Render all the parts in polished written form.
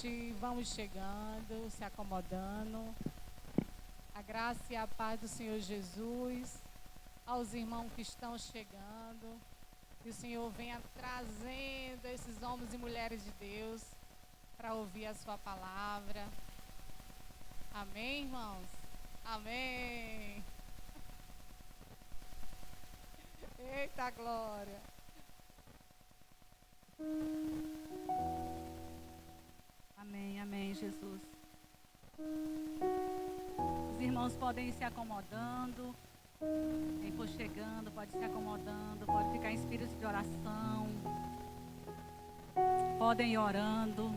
noite. Vamos chegando, se acomodando. A graça e a paz do Senhor Jesus aos irmãos que estão chegando. Que o Senhor venha trazendo esses homens e mulheres de Deus para ouvir a sua palavra. Amém, irmãos? Amém. Eita glória. Amém, amém, Jesus. Os irmãos podem ir se acomodando. Quem for chegando pode ir se acomodando, pode ficar em espírito de oração. Podem ir orando.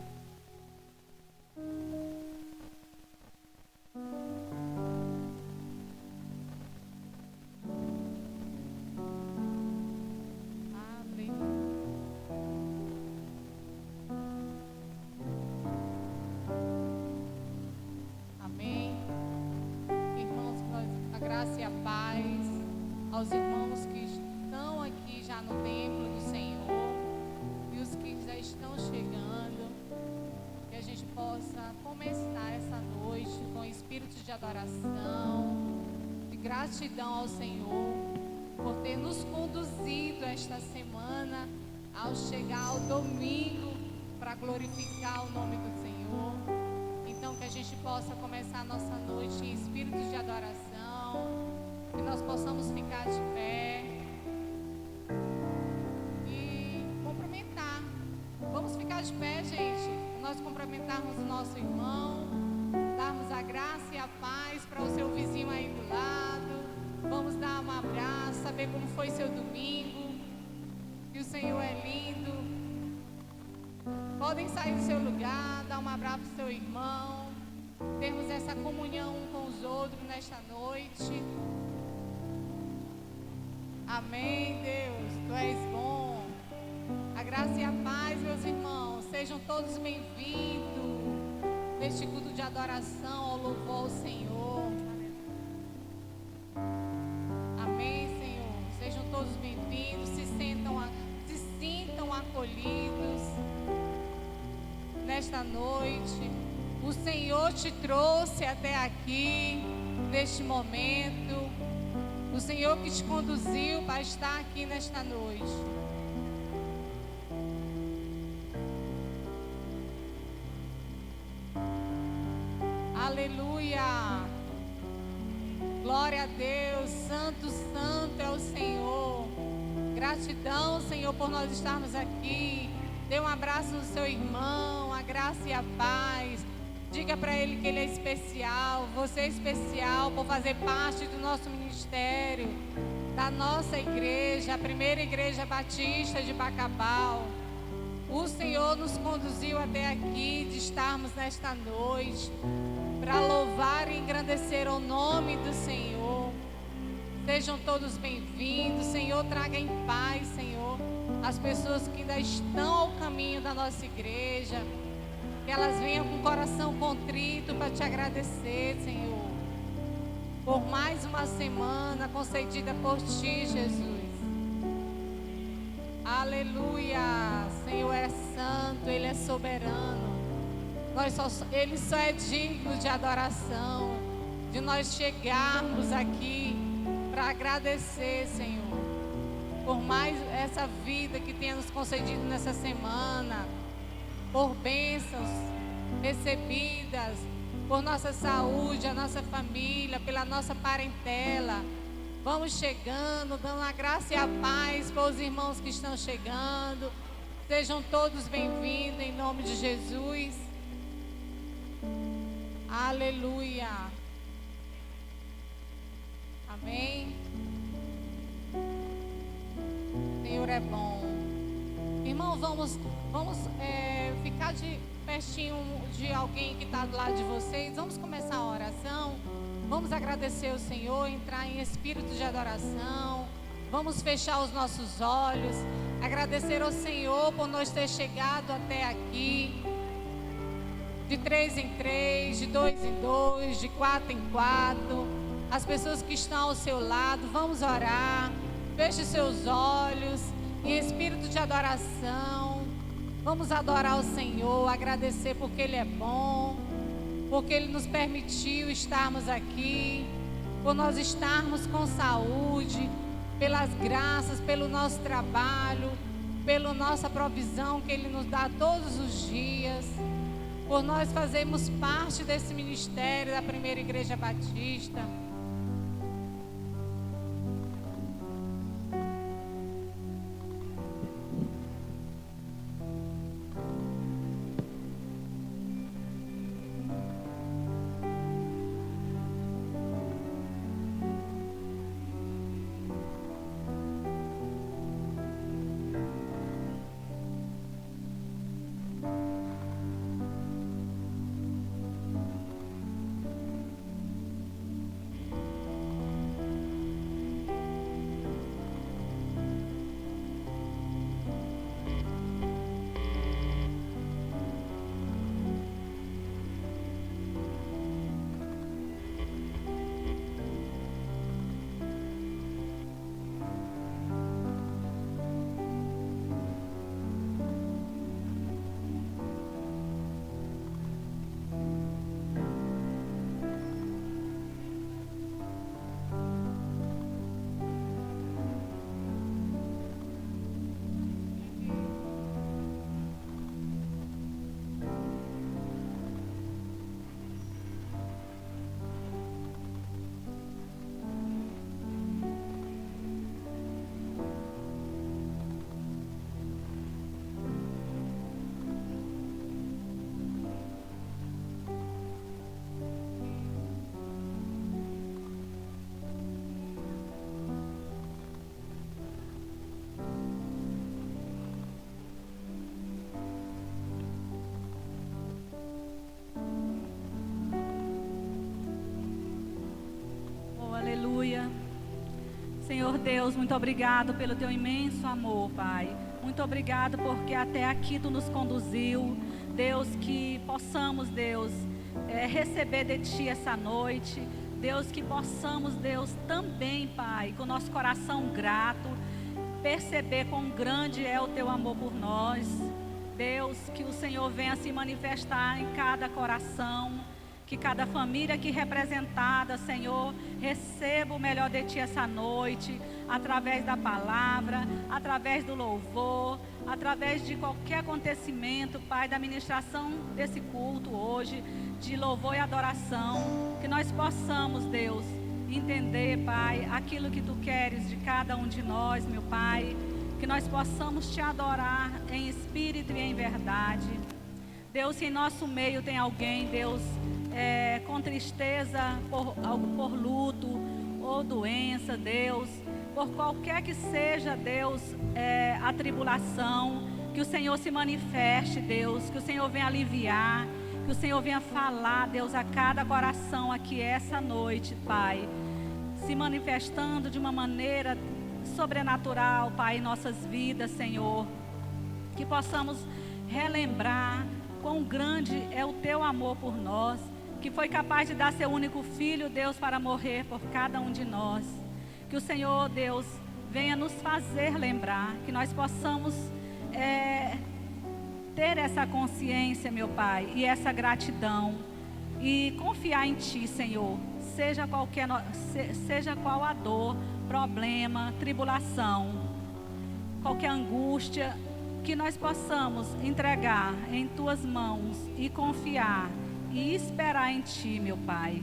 Aos irmãos que estão aqui já no templo do Senhor e os que já estão chegando, que a gente possa começar essa noite com espírito de adoração, de gratidão ao Senhor por ter nos conduzido esta semana ao chegar ao domingo para glorificar o nome do Senhor. Então que a gente possa começar a nossa noite em espírito de adoração, que nós possamos ficar de pé e cumprimentar. Vamos ficar de pé, gente. Nós cumprimentarmos o nosso irmão, darmos a graça e a paz para o seu vizinho aí do lado. Vamos dar um abraço, saber como foi seu domingo, que o Senhor é lindo. Podem sair do seu lugar, dar um abraço para o seu irmão, termos essa comunhão um com os outros nesta noite. Amém, Deus, Tu és bom. A graça e a paz, meus irmãos, sejam todos bem-vindos neste culto de adoração ao louvor ao Senhor. Amém, Senhor. Sejam todos bem-vindos, se sintam acolhidos nesta noite. O Senhor te trouxe até aqui, neste momento. O Senhor que te conduziu para estar aqui nesta noite. Aleluia. Glória a Deus. Santo, santo é o Senhor. Gratidão, Senhor, por nós estarmos aqui. Dê um abraço no seu irmão, a graça e a paz. Diga para ele que ele é especial. Você é especial por fazer parte do nosso ministério, da nossa igreja, a primeira igreja batista de Bacabal. O Senhor nos conduziu até aqui, de estarmos nesta noite, para louvar e engrandecer o nome do Senhor. Sejam todos bem-vindos. Senhor, traga em paz, Senhor, as pessoas que ainda estão ao caminho da nossa igreja. Que elas venham com o coração contrito para te agradecer, Senhor, por mais uma semana concedida por Ti, Jesus. Aleluia. Senhor é santo, Ele é soberano. Ele só é digno de adoração, de nós chegarmos aqui para agradecer, Senhor, por mais essa vida que tenha nos concedido nessa semana, por bênçãos recebidas, por nossa saúde, a nossa família, pela nossa parentela. Vamos chegando, dando a graça e a paz para os irmãos que estão chegando. Sejam todos bem-vindos em nome de Jesus. Aleluia. Amém. O Senhor é bom. Irmão, vamos ficar de pertinho de alguém que está do lado de vocês. Vamos começar a oração. Vamos agradecer ao Senhor, entrar em espírito de adoração. Vamos fechar os nossos olhos. Agradecer ao Senhor por nós ter chegado até aqui. De 3 em 3, de 2 em 2, de 4 em 4. As pessoas que estão ao seu lado, vamos orar. Feche seus olhos em espírito de adoração. Vamos adorar o Senhor, agradecer porque Ele é bom, porque Ele nos permitiu estarmos aqui, por nós estarmos com saúde, pelas graças, pelo nosso trabalho, pela nossa provisão que Ele nos dá todos os dias, por nós fazermos parte desse ministério da Primeira Igreja Batista. Senhor Deus, muito obrigado pelo teu imenso amor, Pai. Muito obrigado porque até aqui tu nos conduziu. Deus, que possamos, Deus, receber de ti essa noite. Deus, que possamos, Deus, também, Pai, com nosso coração grato, perceber quão grande é o teu amor por nós. Deus, que o Senhor venha se manifestar em cada coração, que cada família aqui representada, Senhor, receba o melhor de ti essa noite, através da palavra, através do louvor, através de qualquer acontecimento, Pai, da ministração desse culto hoje, de louvor e adoração, que nós possamos, Deus, entender, Pai, aquilo que tu queres de cada um de nós, meu Pai, que nós possamos te adorar em espírito e em verdade. Deus, se em nosso meio tem alguém, Deus, com tristeza por luto ou doença, Deus, por qualquer que seja, Deus, a tribulação, que o Senhor se manifeste, Deus, que o Senhor venha aliviar, que o Senhor venha falar, Deus, a cada coração aqui essa noite, Pai, se manifestando de uma maneira sobrenatural, Pai, em nossas vidas, Senhor, que possamos relembrar quão grande é o teu amor por nós, que foi capaz de dar seu único filho, Deus, para morrer por cada um de nós. Que o Senhor, Deus, venha nos fazer lembrar, que nós possamos ter essa consciência, meu Pai, e essa gratidão, e confiar em Ti, Senhor, seja qual a dor, problema, tribulação, qualquer angústia, que nós possamos entregar em Tuas mãos e confiar e esperar em Ti, meu Pai.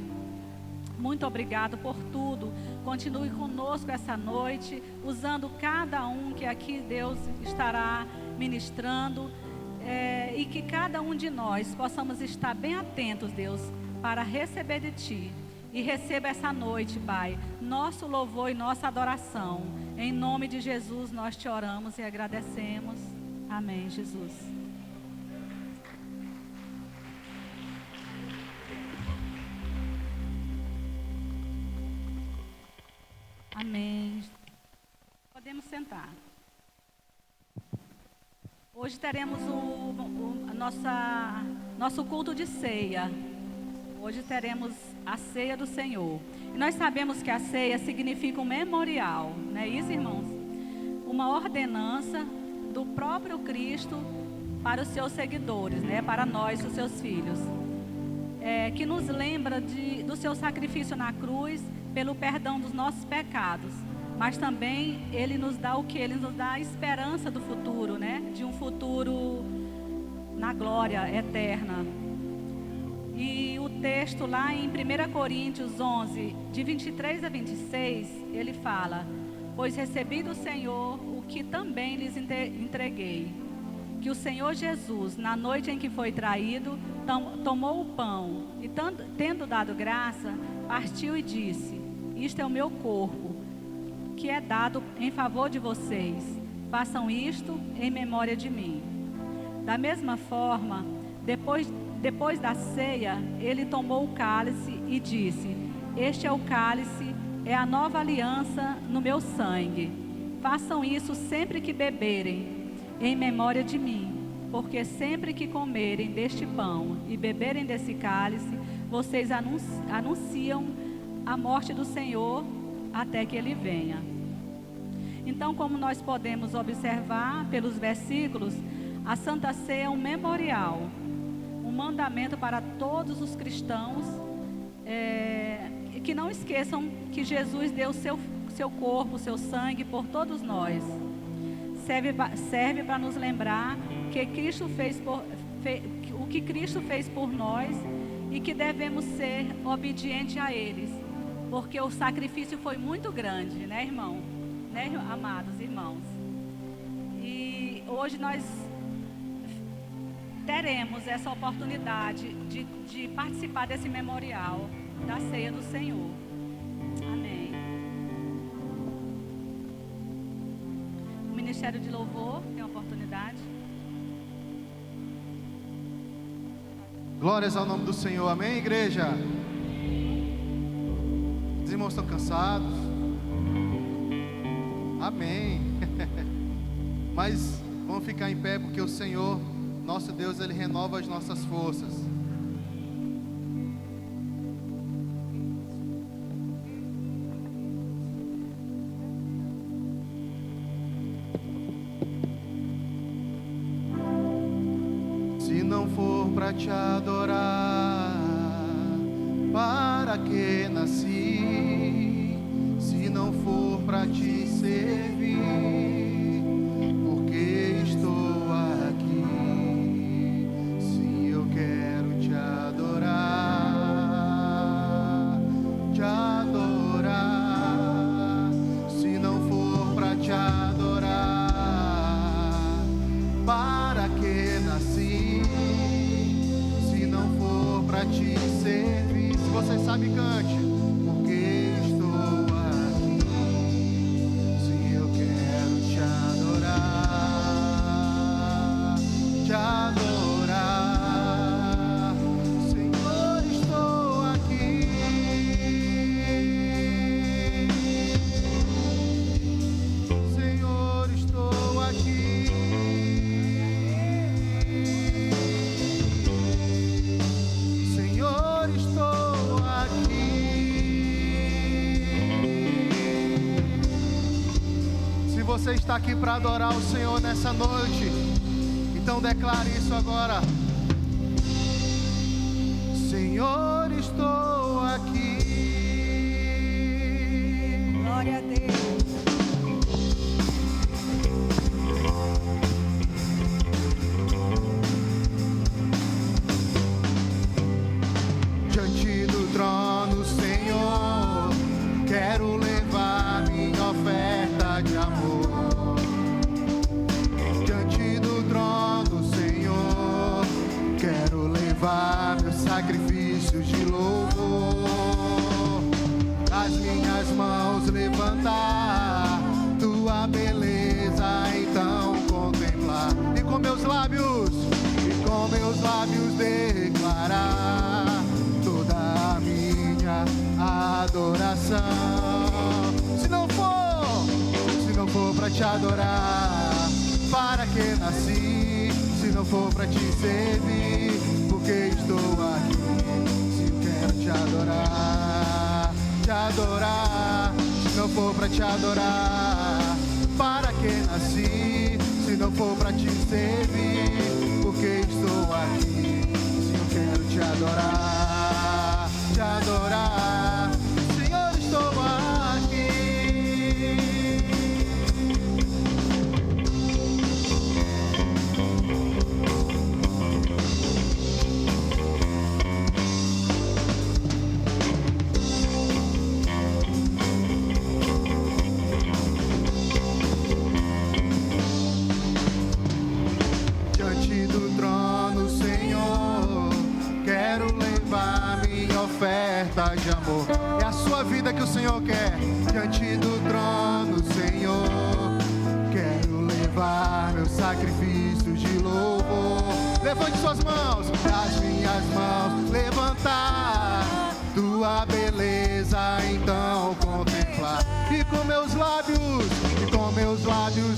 Muito obrigado por tudo. Continue conosco essa noite, usando cada um que aqui Deus estará ministrando, e que cada um de nós possamos estar bem atentos, Deus, para receber de Ti. E receba essa noite, Pai, nosso louvor e nossa adoração. Em nome de Jesus nós te oramos e agradecemos. Amém, Jesus. Amém. Podemos sentar. Hoje teremos nosso culto de ceia. Hoje teremos a ceia do Senhor. E nós sabemos que a ceia significa um memorial, não é isso, irmãos? Uma ordenança do próprio Cristo para os seus seguidores, né? Para nós, os seus filhos. Que nos lembra do seu sacrifício na cruz pelo perdão dos nossos pecados. Mas também Ele nos dá o que? Ele nos dá a esperança do futuro, né? De um futuro na glória eterna. E o texto lá em 1 Coríntios 11, de 23 a 26, ele fala: pois recebi do Senhor o que também lhes entreguei, que o Senhor Jesus, na noite em que foi traído, tomou o pão e, tendo dado graça, partiu e disse: isto é o meu corpo, que é dado em favor de vocês. Façam isto em memória de mim. Da mesma forma, depois da ceia, ele tomou o cálice e disse: este é o cálice, é a nova aliança no meu sangue. Façam isso sempre que beberem, em memória de mim. Porque sempre que comerem deste pão e beberem desse cálice, vocês anunciam a morte do Senhor até que Ele venha. Então, como nós podemos observar pelos versículos, a Santa Ceia é um memorial, um mandamento para todos os cristãos, que não esqueçam que Jesus deu seu corpo, seu sangue por todos nós. Serve para nos lembrar que o que Cristo fez por nós e que devemos ser obedientes a eles, porque o sacrifício foi muito grande, né, irmão? Né, amados irmãos? E hoje nós teremos essa oportunidade de participar desse memorial da ceia do Senhor. Amém. O Ministério de Louvor tem a oportunidade. Glórias ao nome do Senhor, amém, igreja? Os irmãos estão cansados? Amém. Mas vamos ficar em pé, porque o Senhor, nosso Deus, Ele renova as nossas forças. Se não for para te adorar, para que nasci? Se não for para te servir, porque estou aqui? Se eu quero te adorar, se não for para te adorar, para que nasci? Se não for para te servir, se você sabe, cante. Porque estou aqui. Se eu quero te adorar, Senhor, estou aqui. Senhor, estou aqui. Senhor, estou aqui. Se você está aqui para adorar o Senhor nessa noite, então declare isso agora. Senhor, estou aqui. Glória a Deus. Diante do trono, Senhor, quero levar minha oferta de amor. Diante do trono, Senhor, quero levar meus sacrifícios de louvor. As minhas mãos levantar, tua beleza então contemplar. E com meus lábios declarar toda a minha adoração. Se não for para te adorar, para que nasci? Se não for para te servir, porque estou aqui? Se eu quero te adorar, se não for para te adorar, para que nasci? Se não for para te servir, porque estou aqui. Sim, eu quero te adorar, te adorar. Senhor, estou aqui. Diante do trono, Senhor, quero levar minha oferta de amor. É a sua vida que o Senhor quer. Diante do trono, Senhor, quero levar meu sacrifício de louvor. Levante suas mãos, as minhas mãos levantar, tua beleza então contemplar, e com meus lábios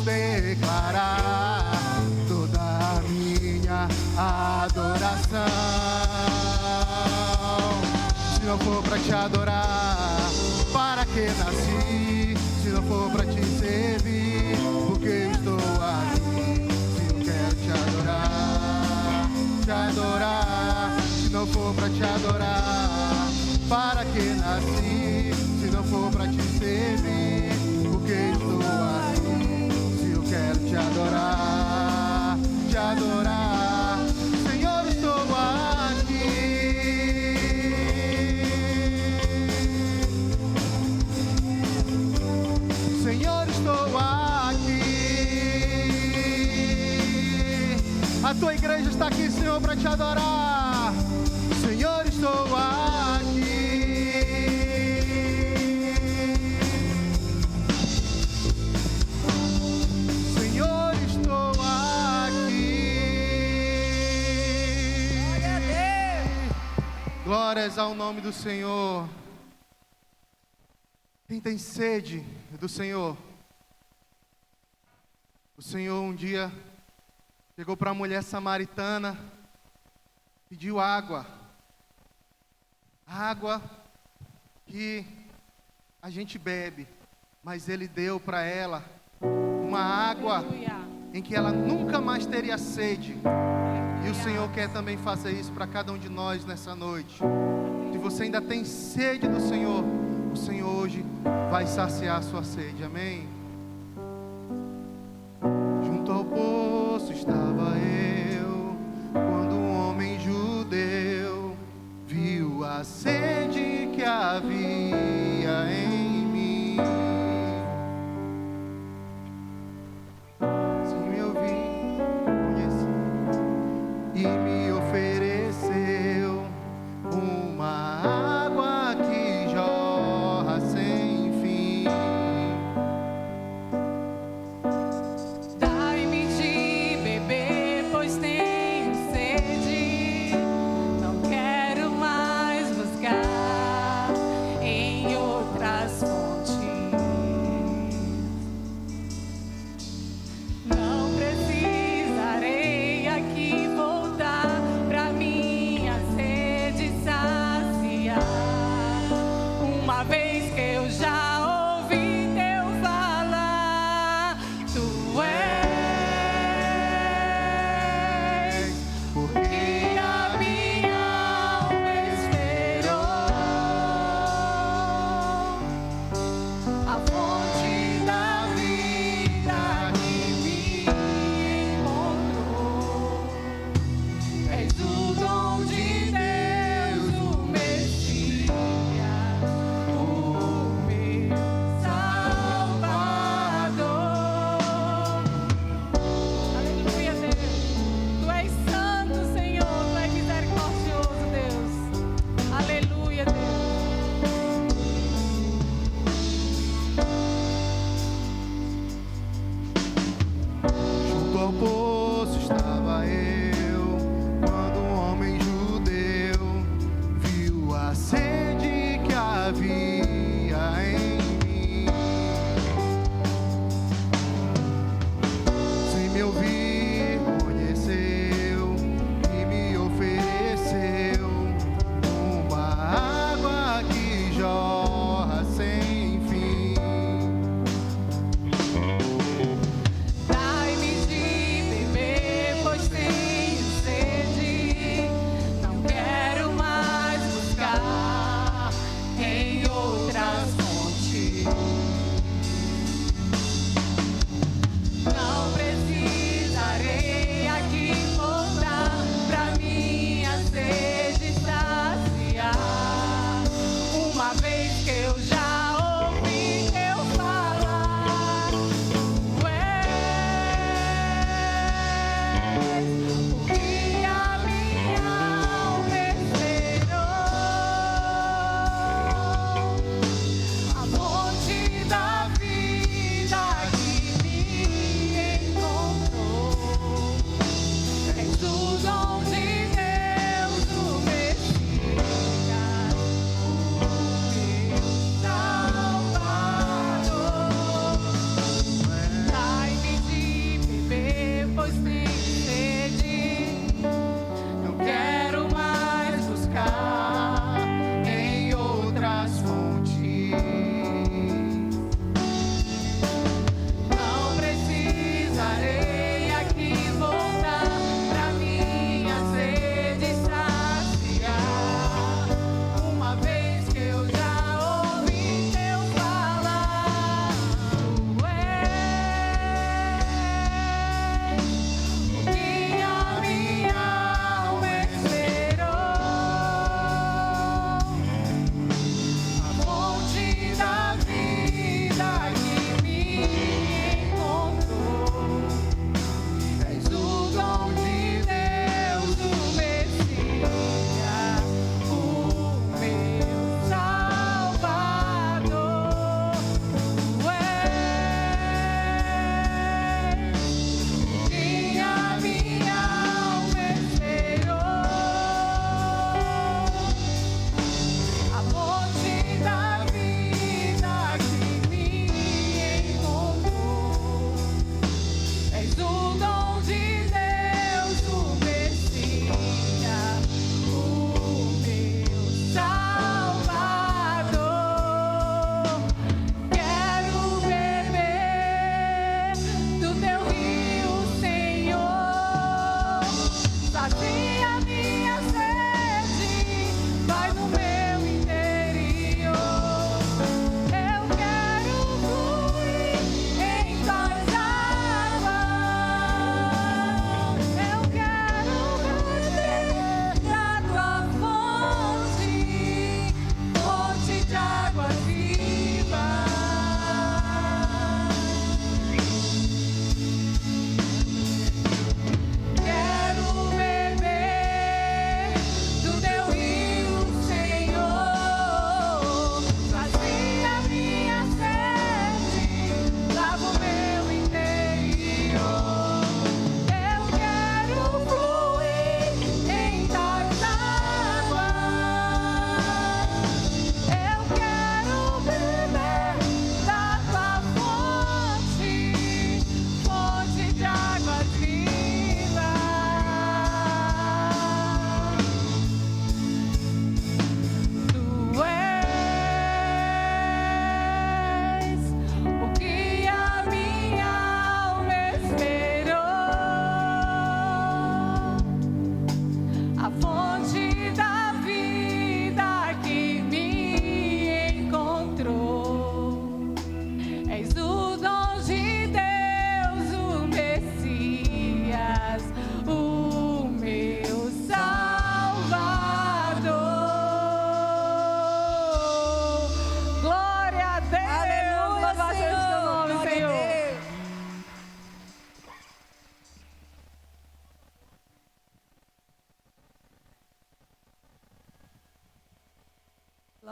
declarar toda a minha adoração. Se não for pra te adorar, para que nasci? Se não for pra te servir, porque estou aqui. Se eu quero te adorar, te adorar. Se não for pra te adorar, para que nasci? Se não for pra te servir, porque estou aqui. Se eu quero te adorar, te adorar. Senhor, estou aqui. Senhor, estou aqui. A tua igreja está aqui, Senhor, para te adorar. Senhor, estou aqui. Senhor, estou aqui. Glória a Deus. Glórias ao nome do Senhor. Quem tem sede do Senhor? O Senhor um dia chegou para a mulher samaritana, pediu água. Água que a gente bebe, mas Ele deu para ela uma água Aleluia. em que ela nunca mais teria sede. E o Aleluia. Senhor quer também fazer isso para cada um de nós nessa noite. Se você ainda tem sede do Senhor, o Senhor hoje vai saciar a sua sede, amém? Junto ao poço estava eu, quando um homem judeu viu a sede que havia em mim. Sim, eu vi, conheci, e me ofereceu uma água que jorra sem fim.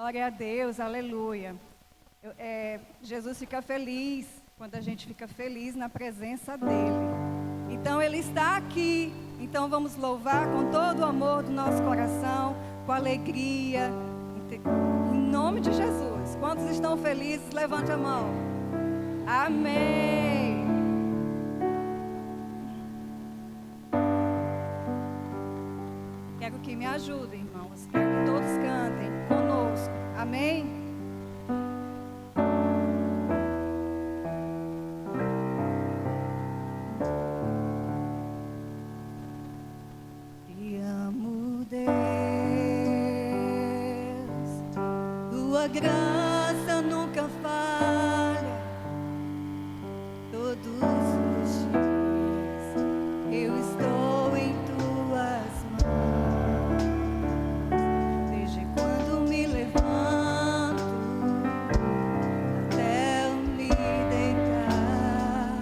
Glória a Deus, aleluia. Jesus fica feliz quando a gente fica feliz na presença dEle. Então Ele está aqui. Então vamos louvar com todo o amor do nosso coração, com alegria, em nome de Jesus. Quantos estão felizes? Levante a mão. Amém. Quero que me ajudem, irmãos. Quero que todos cantem conosco. Amém? Te amo, Deus. Tua graça nunca falha. Todos os dias eu estou em tuas mãos. Desde quando me levanto até eu me deitar,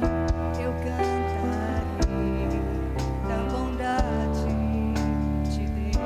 eu cantarei da bondade de Deus.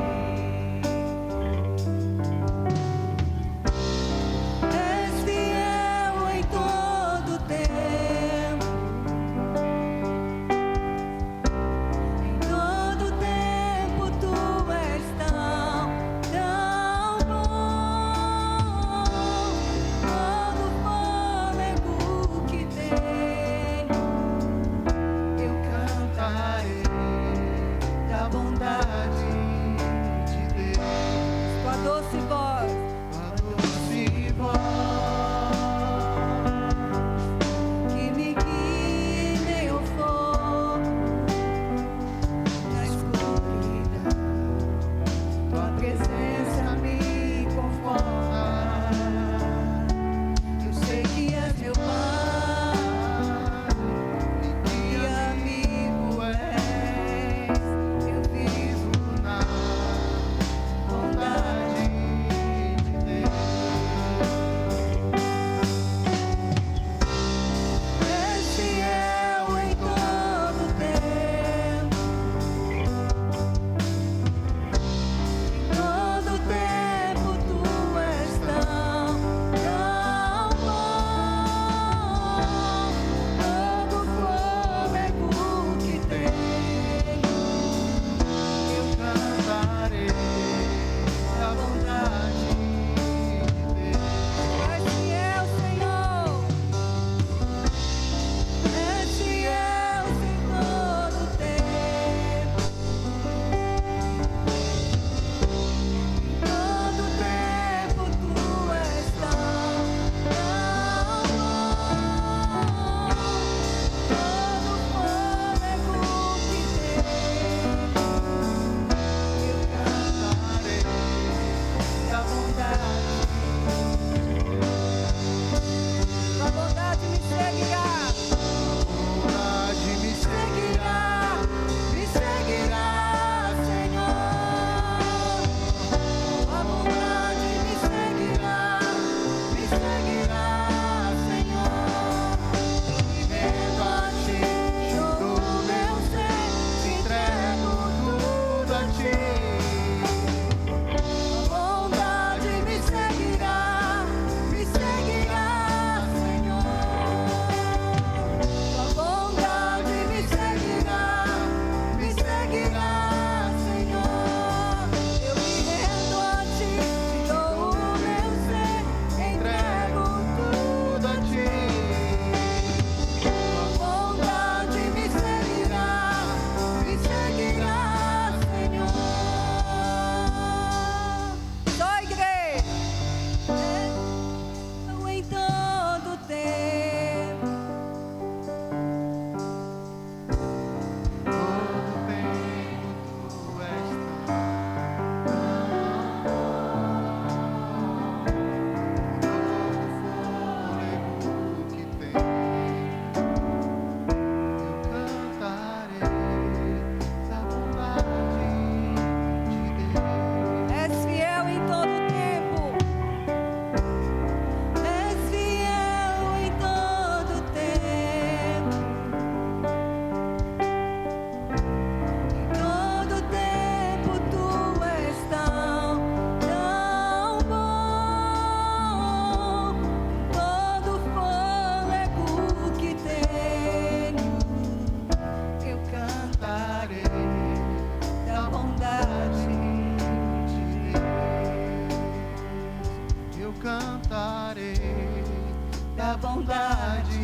bondade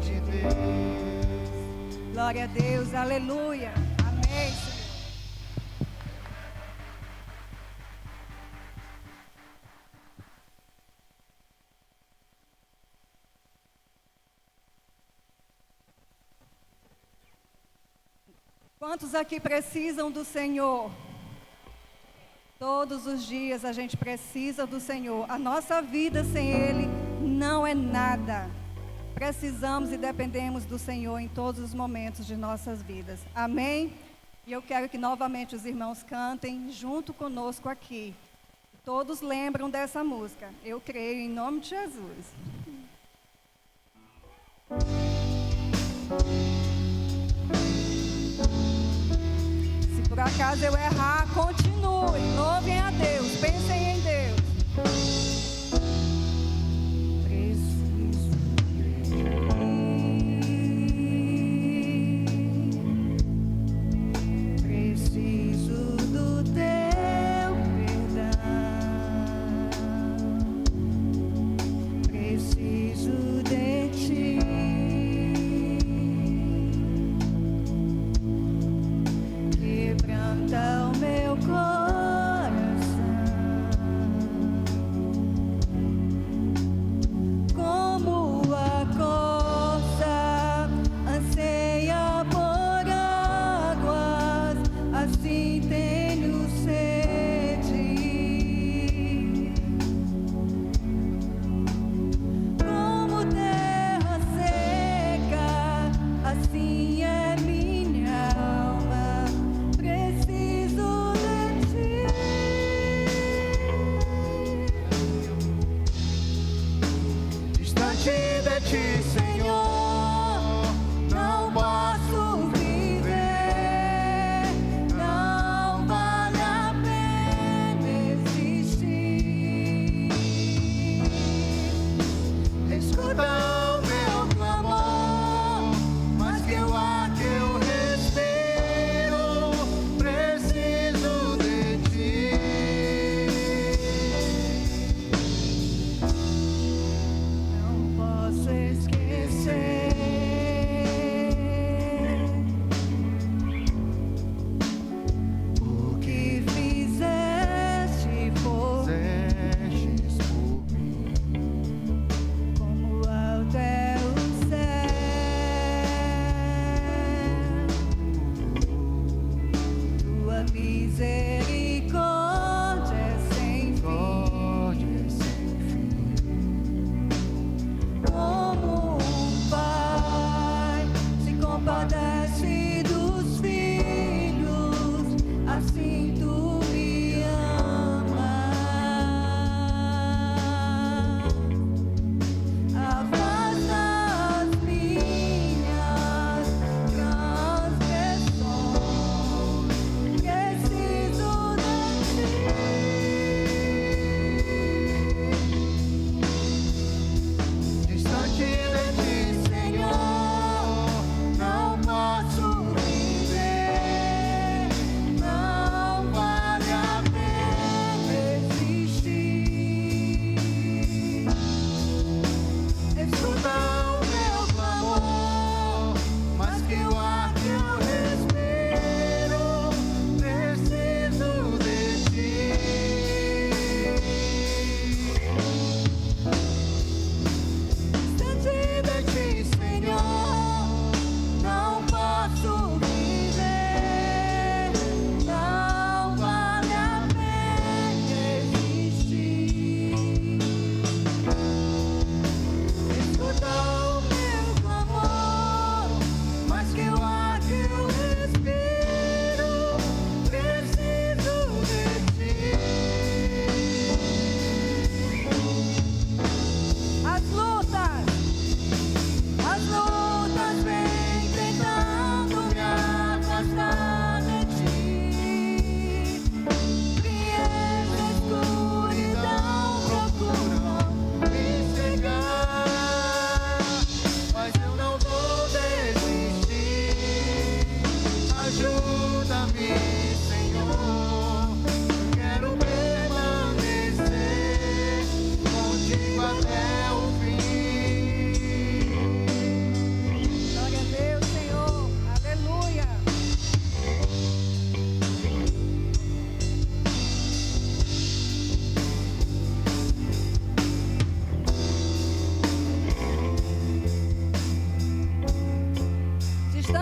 de Deus. Glória a Deus, aleluia. Amém, Senhor. Quantos aqui precisam do Senhor? Todos os dias a gente precisa do Senhor. A nossa vida sem Ele não é nada. Precisamos e dependemos do Senhor em todos os momentos de nossas vidas. Amém? E eu quero que novamente os irmãos cantem junto conosco aqui. Todos lembram dessa música. Eu creio em nome de Jesus. Se por acaso eu errar, continue. Louvem a Deus. Pensem em Deus. Preciso do teu perdão. Preciso de ti. Quebranta o meu coração.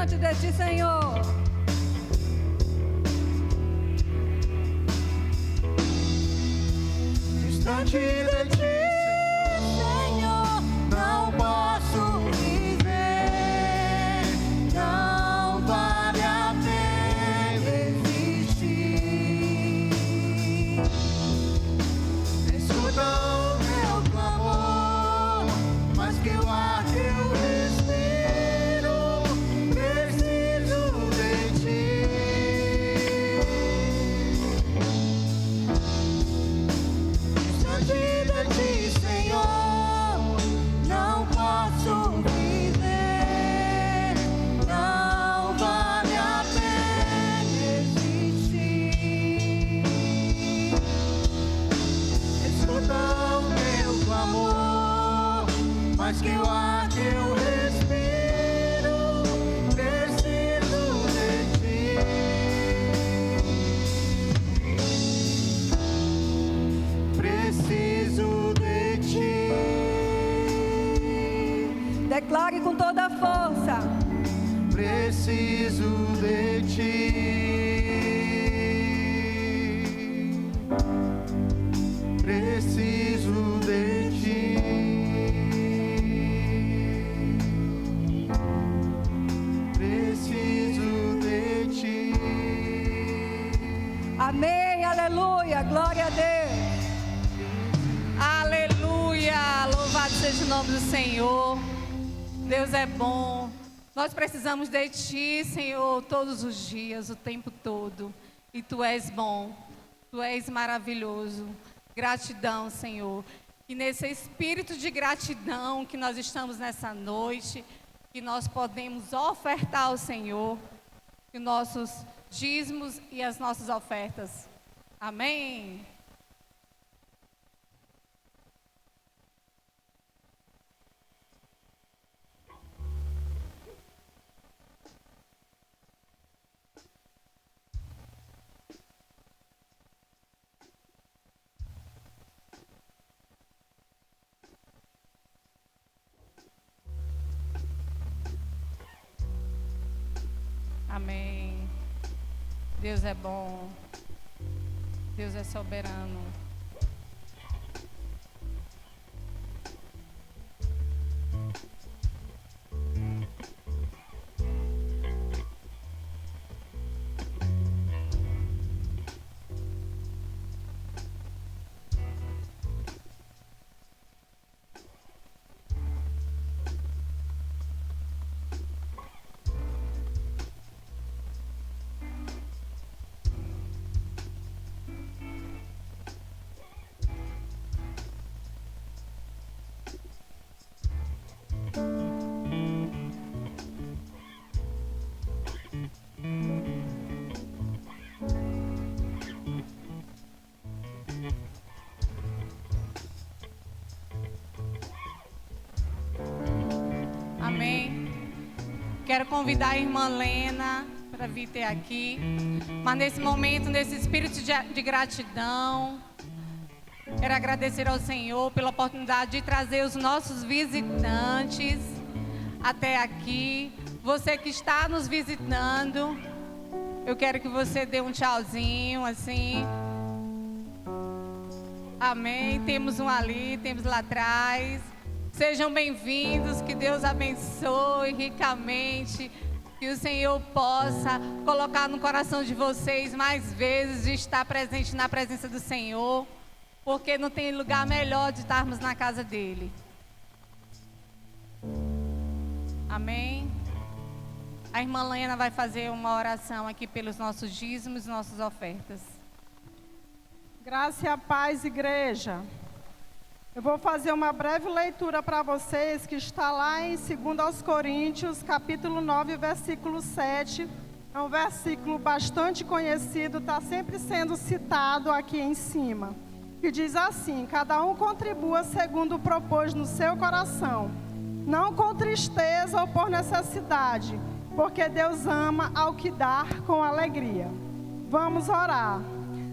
distante de ti, Senhor. Distante de ti, Senhor, não posso viver, não vale a pena existir. escuta o meu clamor, mas que o ar que eu respiro, preciso de ti. Distante de ti, Senhor, não posso viver, não vale a pena existir. Escuta o meu clamor, mas que o ar que eu respiro, preciso de ti. Preciso de ti. Declare com toda a força. Preciso de ti. Preciso de ti. Preciso de ti. Amém, aleluia, glória a Deus. Aleluia! Louvado seja o nome do Senhor. Deus é bom. Nós precisamos de Ti, Senhor, todos os dias, o tempo todo. E Tu és bom. Tu és maravilhoso. Gratidão, Senhor. E nesse espírito de gratidão que nós estamos nessa noite, que nós podemos ofertar ao Senhor os nossos dízimos e as nossas ofertas. Amém? Amém. Deus é bom. Deus é soberano. Amém. Quero convidar a irmã Lena para vir ter aqui. Mas nesse momento, nesse espírito de gratidão, quero agradecer ao Senhor pela oportunidade de trazer os nossos visitantes até aqui. Você que está nos visitando, eu quero que você dê um tchauzinho assim. Amém. Temos um ali, temos lá atrás. Sejam bem-vindos, que Deus abençoe ricamente, que o Senhor possa colocar no coração de vocês mais vezes de estar presente na presença do Senhor, porque não tem lugar melhor de estarmos na casa dEle. Amém? A irmã Lena vai fazer uma oração aqui pelos nossos dízimos e nossas ofertas. Graça e a paz, igreja. Eu vou fazer uma breve leitura para vocês, que está lá em 2 Coríntios, capítulo 9, versículo 7. É um versículo bastante conhecido, está sempre sendo citado aqui em cima. Que diz assim: cada um contribua segundo propôs no seu coração, não com tristeza ou por necessidade, porque Deus ama ao que dá com alegria. Vamos orar.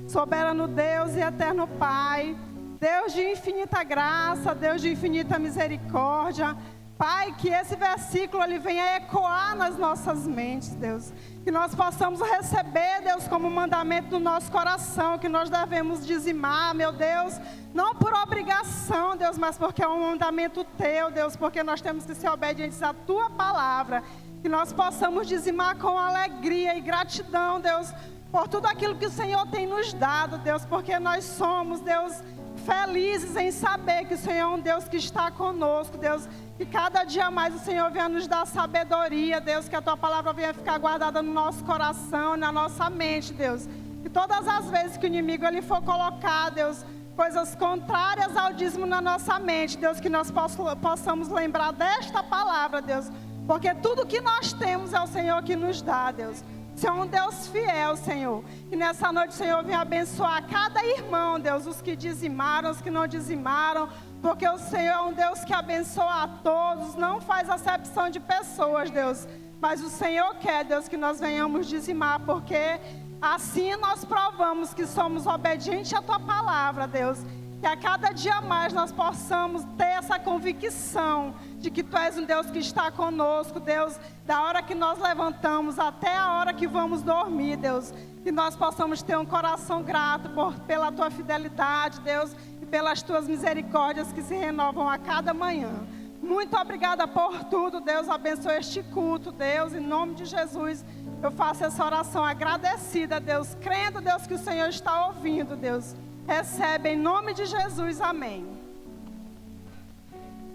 Soberano Deus e eterno Pai, Deus de infinita graça, Deus de infinita misericórdia, Pai, que esse versículo ele venha ecoar nas nossas mentes, Deus. Que nós possamos receber, Deus, como mandamento do nosso coração, que nós devemos dizimar, meu Deus, não por obrigação, Deus, mas porque é um mandamento Teu, Deus, porque nós temos que ser obedientes à Tua palavra. Que nós possamos dizimar com alegria e gratidão, Deus, por tudo aquilo que o Senhor tem nos dado, Deus, porque nós somos, Deus, felizes em saber que o Senhor é um Deus que está conosco, Deus. Que cada dia mais o Senhor venha nos dar sabedoria, Deus, que a Tua palavra venha ficar guardada no nosso coração, na nossa mente, Deus. Que todas as vezes que o inimigo ele for colocar, Deus, coisas contrárias ao dízimo na nossa mente, Deus, que nós possamos lembrar desta palavra, Deus. Porque tudo que nós temos é o Senhor que nos dá, Deus. O Senhor é um Deus fiel, Senhor. E nessa noite o Senhor venha abençoar cada irmão, Deus, os que dizimaram, os que não dizimaram. Porque o Senhor é um Deus que abençoa a todos, não faz acepção de pessoas, Deus. Mas o Senhor quer, Deus, que nós venhamos dizimar, porque assim nós provamos que somos obedientes à Tua palavra, Deus. Que a cada dia mais nós possamos ter essa convicção de que Tu és um Deus que está conosco, Deus. Da hora que nós levantamos até a hora que vamos dormir, Deus. Que nós possamos ter um coração grato pela Tua fidelidade, Deus. Pelas Tuas misericórdias que se renovam a cada manhã. Muito obrigada por tudo, Deus. Abençoe este culto, Deus. Em nome de Jesus, eu faço essa oração agradecida, Deus. Crendo, Deus, que o Senhor está ouvindo, Deus. Recebe em nome de Jesus, amém.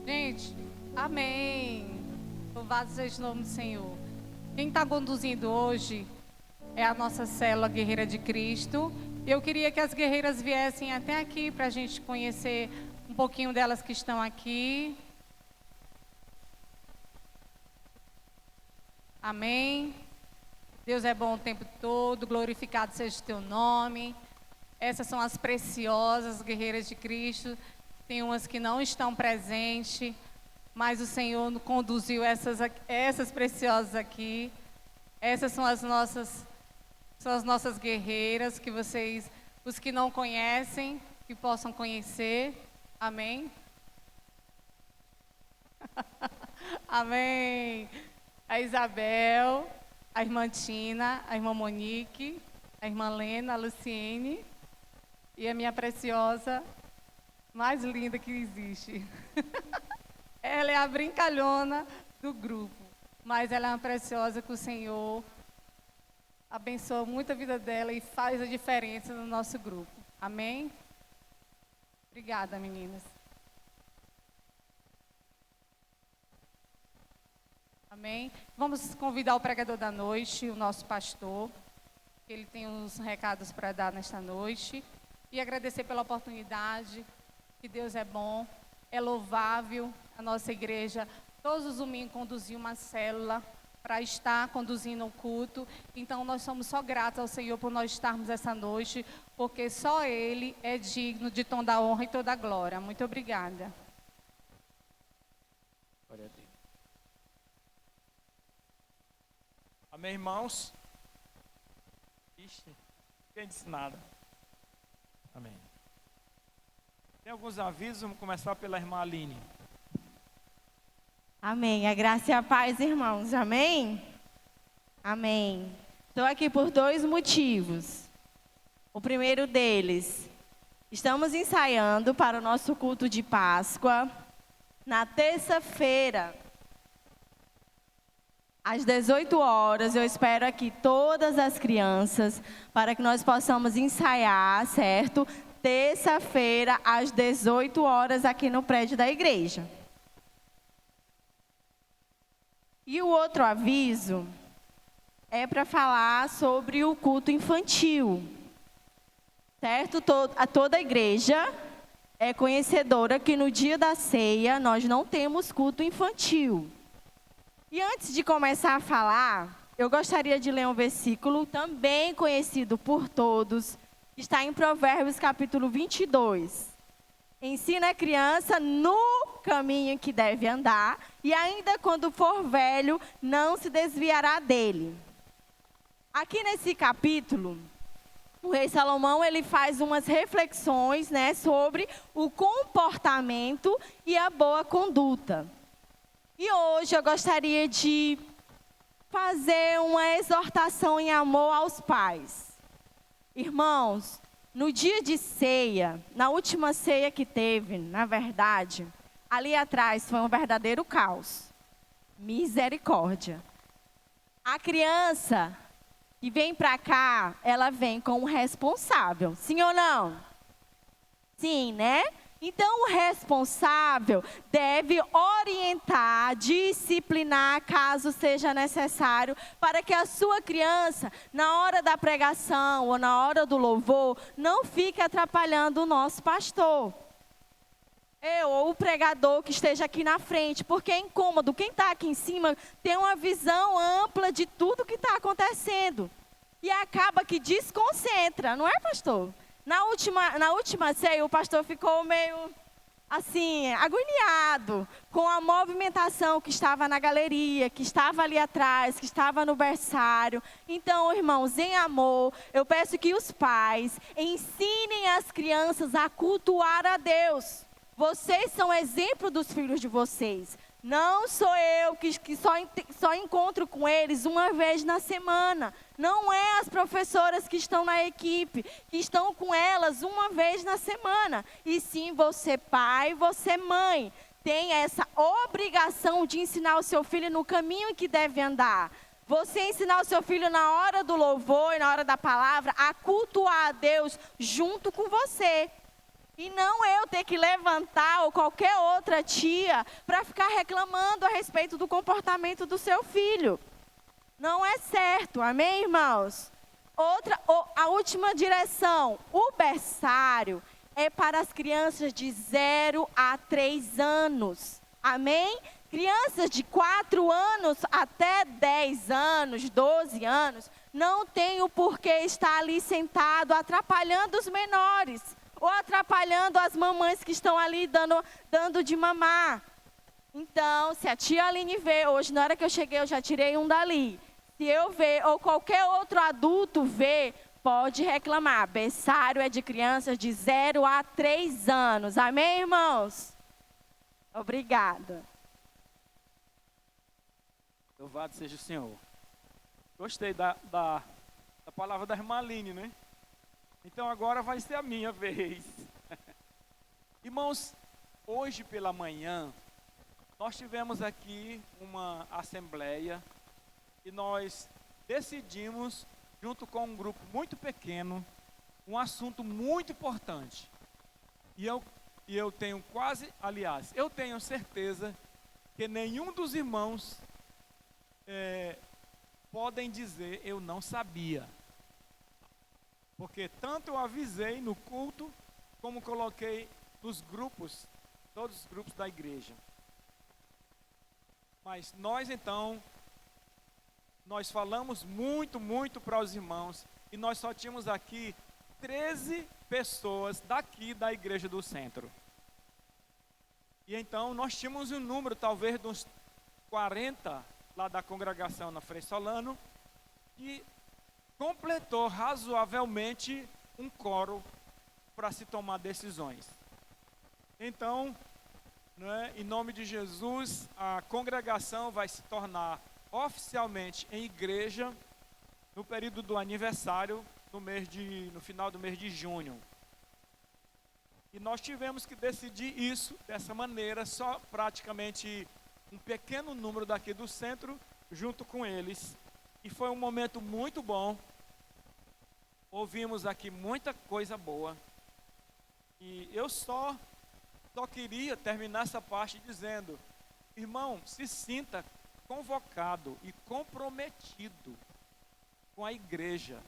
Gente, amém. Louvado seja o nome do Senhor. Quem está conduzindo hoje é a nossa célula Guerreira de Cristo. Eu queria que as guerreiras viessem até aqui para a gente conhecer um pouquinho delas que estão aqui. Amém. Deus é bom o tempo todo, glorificado seja o Teu nome. Essas são as preciosas guerreiras de Cristo. Tem umas que não estão presentes, mas o Senhor conduziu essas preciosas aqui. Essas são as nossas guerreiras, que vocês, os que não conhecem, que possam conhecer. Amém? Amém. A Isabel, a irmã Tina, a irmã Monique, a irmã Lena, a Luciene e a minha preciosa, mais linda que existe. Ela é a brincalhona do grupo, mas ela é uma preciosa que o Senhor abençoa muito a vida dela e faz a diferença no nosso grupo. Amém? Obrigada, meninas. Amém? Vamos convidar o pregador da noite, o nosso pastor. Ele tem uns recados para dar nesta noite. E agradecer pela oportunidade, que Deus é bom, é louvável. A nossa igreja, todos os domingos, conduziu uma célula para estar conduzindo o culto. Então, nós somos só gratos ao Senhor por nós estarmos essa noite, porque só Ele é digno de toda a honra e toda a glória. Muito obrigada. Glória a Deus. Amém, irmãos? Ixi, ninguém disse nada. Amém. Tem alguns avisos, vamos começar pela irmã Aline. Amém. A graça e a paz, irmãos. Amém? Amém. Estou aqui por 2 motivos. O primeiro deles, estamos ensaiando para o nosso culto de Páscoa na terça-feira, às 18 horas. Eu espero aqui todas as crianças para que nós possamos ensaiar, certo? Terça-feira, às 18 horas, aqui no prédio da igreja. E o outro aviso é para falar sobre o culto infantil, certo? Toda a igreja é conhecedora que no dia da ceia nós não temos culto infantil. E antes de começar a falar, eu gostaria de ler um versículo também conhecido por todos, que está em Provérbios capítulo 22. Ensina a criança no caminho que deve andar, e ainda quando for velho, não se desviará dele. Aqui nesse capítulo, o rei Salomão ele faz umas reflexões, né, sobre o comportamento e a boa conduta. E hoje eu gostaria de fazer uma exortação em amor aos pais. Irmãos, no dia de ceia, na última ceia que teve, na verdade, ali atrás foi um verdadeiro caos. Misericórdia. A criança que vem para cá, ela vem com um responsável. Sim ou não? Sim, né? Então, o responsável deve orientar, disciplinar, caso seja necessário, para que a sua criança, na hora da pregação ou na hora do louvor, não fique atrapalhando o nosso pastor. Eu ou o pregador que esteja aqui na frente, porque é incômodo. Quem está aqui em cima tem uma visão ampla de tudo que está acontecendo. E acaba que desconcentra, não é, pastor? Na última ceia, o pastor ficou meio, assim, agoniado com a movimentação que estava na galeria, que estava ali atrás, que estava no berçário. Então, irmãos, em amor, eu peço que os pais ensinem as crianças a cultuar a Deus. Vocês são exemplo dos filhos de vocês. Não sou eu que só encontro com eles uma vez na semana. Não é as professoras que estão na equipe, que estão com elas uma vez na semana. E sim, você pai, você mãe, tem essa obrigação de ensinar o seu filho no caminho que deve andar. Você ensinar o seu filho na hora do louvor e na hora da palavra a cultuar a Deus junto com você. E não eu ter que levantar ou qualquer outra tia para ficar reclamando a respeito do comportamento do seu filho. Não é certo, amém, irmãos? A última direção, o berçário é para as crianças de 0 a 3 anos, amém? Crianças de 4 anos até 10 anos, 12 anos, não tem o porquê estar ali sentado atrapalhando os menores. Ou atrapalhando as mamães que estão ali dando de mamar. Então, se a tia Aline vê, hoje na hora que eu cheguei eu já tirei um dali. Se eu ver ou qualquer outro adulto vê, pode reclamar. Berçário é de crianças de 0 a 3 anos. Amém, irmãos? Obrigada. Louvado seja o Senhor. Gostei da palavra da irmã Aline, né? Então agora vai ser a minha vez. Irmãos, hoje pela manhã, nós tivemos aqui uma assembleia e nós decidimos, junto com um grupo muito pequeno, um assunto muito importante. E eu tenho eu tenho certeza que nenhum dos irmãos podem dizer eu não sabia. Porque tanto eu avisei no culto, como coloquei nos grupos, todos os grupos da igreja. Mas nós falamos muito para os irmãos, e nós só tínhamos aqui 13 pessoas daqui da igreja do centro. E então nós tínhamos um número, talvez, de uns 40 lá da congregação na Frei Solano, e completou razoavelmente um quórum para se tomar decisões. Então, em nome de Jesus, a congregação vai se tornar oficialmente em igreja no período do aniversário, no final do mês de junho. E nós tivemos que decidir isso dessa maneira, só praticamente um pequeno número daqui do centro, junto com eles. E foi um momento muito bom. Ouvimos aqui muita coisa boa. E eu só queria terminar essa parte dizendo: irmão, se sinta convocado e comprometido com a igreja.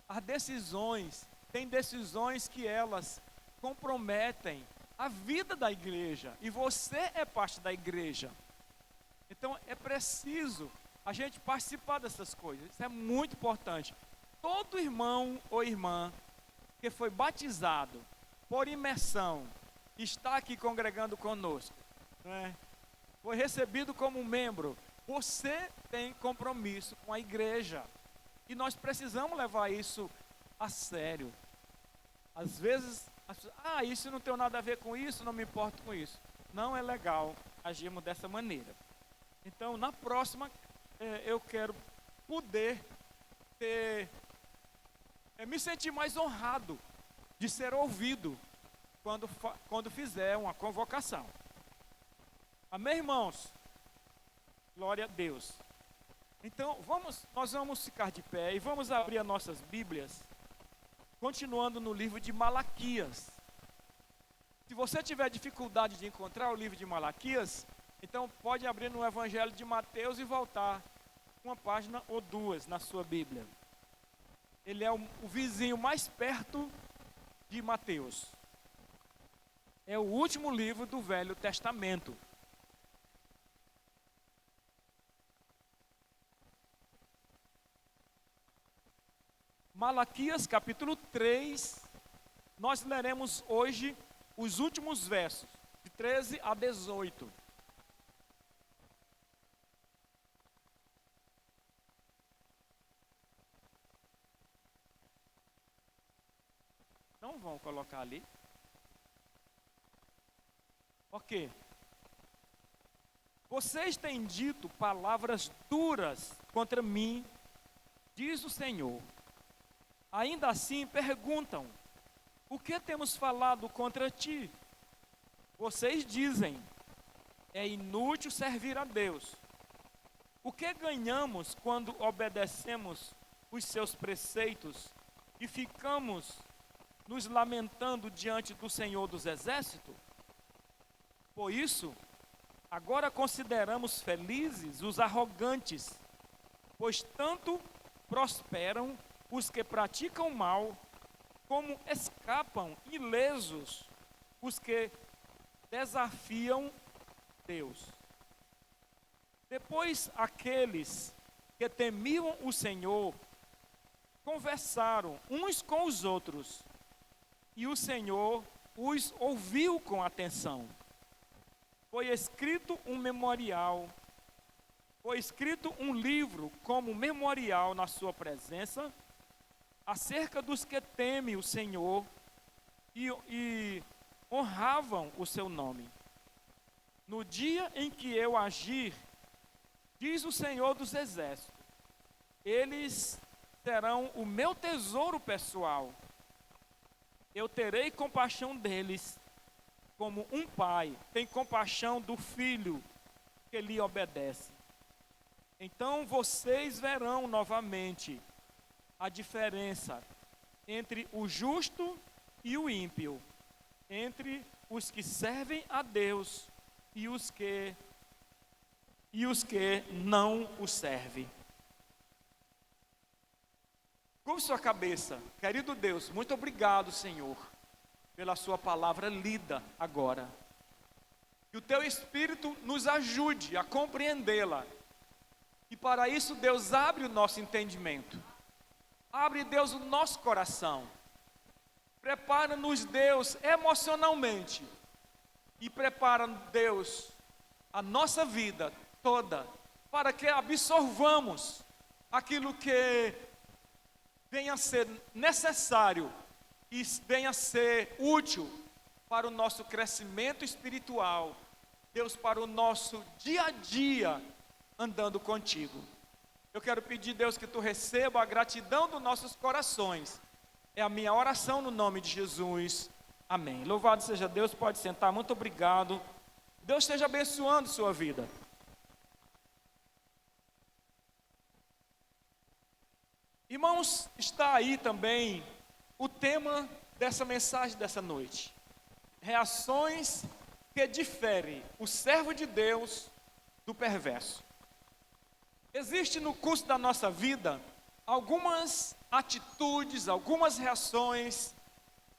As decisões, tem decisões que elas comprometem a vida da igreja. E você é parte da igreja. Então é preciso a gente participar dessas coisas. Isso é muito importante. Todo irmão ou irmã que foi batizado por imersão, está aqui congregando conosco, né? Foi recebido como membro, você tem compromisso com a igreja. E nós precisamos levar isso a sério. Às vezes, isso não tem nada a ver com isso, não me importo com isso. Não é legal agirmos dessa maneira. Então, na próxima, eu quero poder me sentir mais honrado de ser ouvido quando fizer uma convocação. Amém, irmãos? Glória a Deus. Então, nós vamos ficar de pé e vamos abrir as nossas Bíblias, continuando no livro de Malaquias. Se você tiver dificuldade de encontrar o livro de Malaquias, então pode abrir no Evangelho de Mateus e voltar uma página ou duas na sua Bíblia. Ele é o vizinho mais perto de Mateus. É o último livro do Velho Testamento. Malaquias capítulo 3, nós leremos hoje os últimos versos, de 13 a 18. Não vão colocar ali. Ok. Vocês têm dito palavras duras contra mim, diz o Senhor. Ainda assim perguntam, o que temos falado contra ti? Vocês dizem, é inútil servir a Deus. O que ganhamos quando obedecemos os seus preceitos e ficamos nos lamentando diante do Senhor dos Exércitos? Por isso, agora consideramos felizes os arrogantes, pois tanto prosperam os que praticam mal, como escapam ilesos os que desafiam Deus. Depois aqueles que temiam o Senhor conversaram uns com os outros, e o Senhor os ouviu com atenção. Foi escrito um memorial, foi escrito um livro como memorial na sua presença, acerca dos que temem o Senhor e honravam o seu nome. No dia em que eu agir, diz o Senhor dos Exércitos, eles serão o meu tesouro pessoal. Eu terei compaixão deles, como um pai tem compaixão do filho que lhe obedece. Então vocês verão novamente a diferença entre o justo e o ímpio, entre os que servem a Deus e os que não o servem. Curve sua cabeça. Querido Deus, muito obrigado, Senhor, pela sua palavra lida agora. Que o teu Espírito nos ajude a compreendê-la. E para isso, Deus, abre o nosso entendimento. Abre, Deus, o nosso coração. Prepara-nos, Deus, emocionalmente. E prepara, Deus, a nossa vida toda, para que absorvamos aquilo que venha a ser necessário e venha a ser útil para o nosso crescimento espiritual. Deus, para o nosso dia a dia andando contigo. Eu quero pedir, Deus, que tu receba a gratidão dos nossos corações. É a minha oração no nome de Jesus. Amém. Louvado seja Deus, pode sentar. Muito obrigado. Deus esteja abençoando sua vida. Irmãos, está aí também o tema dessa mensagem dessa noite. Reações que diferem o servo de Deus do perverso. Existe no curso da nossa vida algumas atitudes, algumas reações,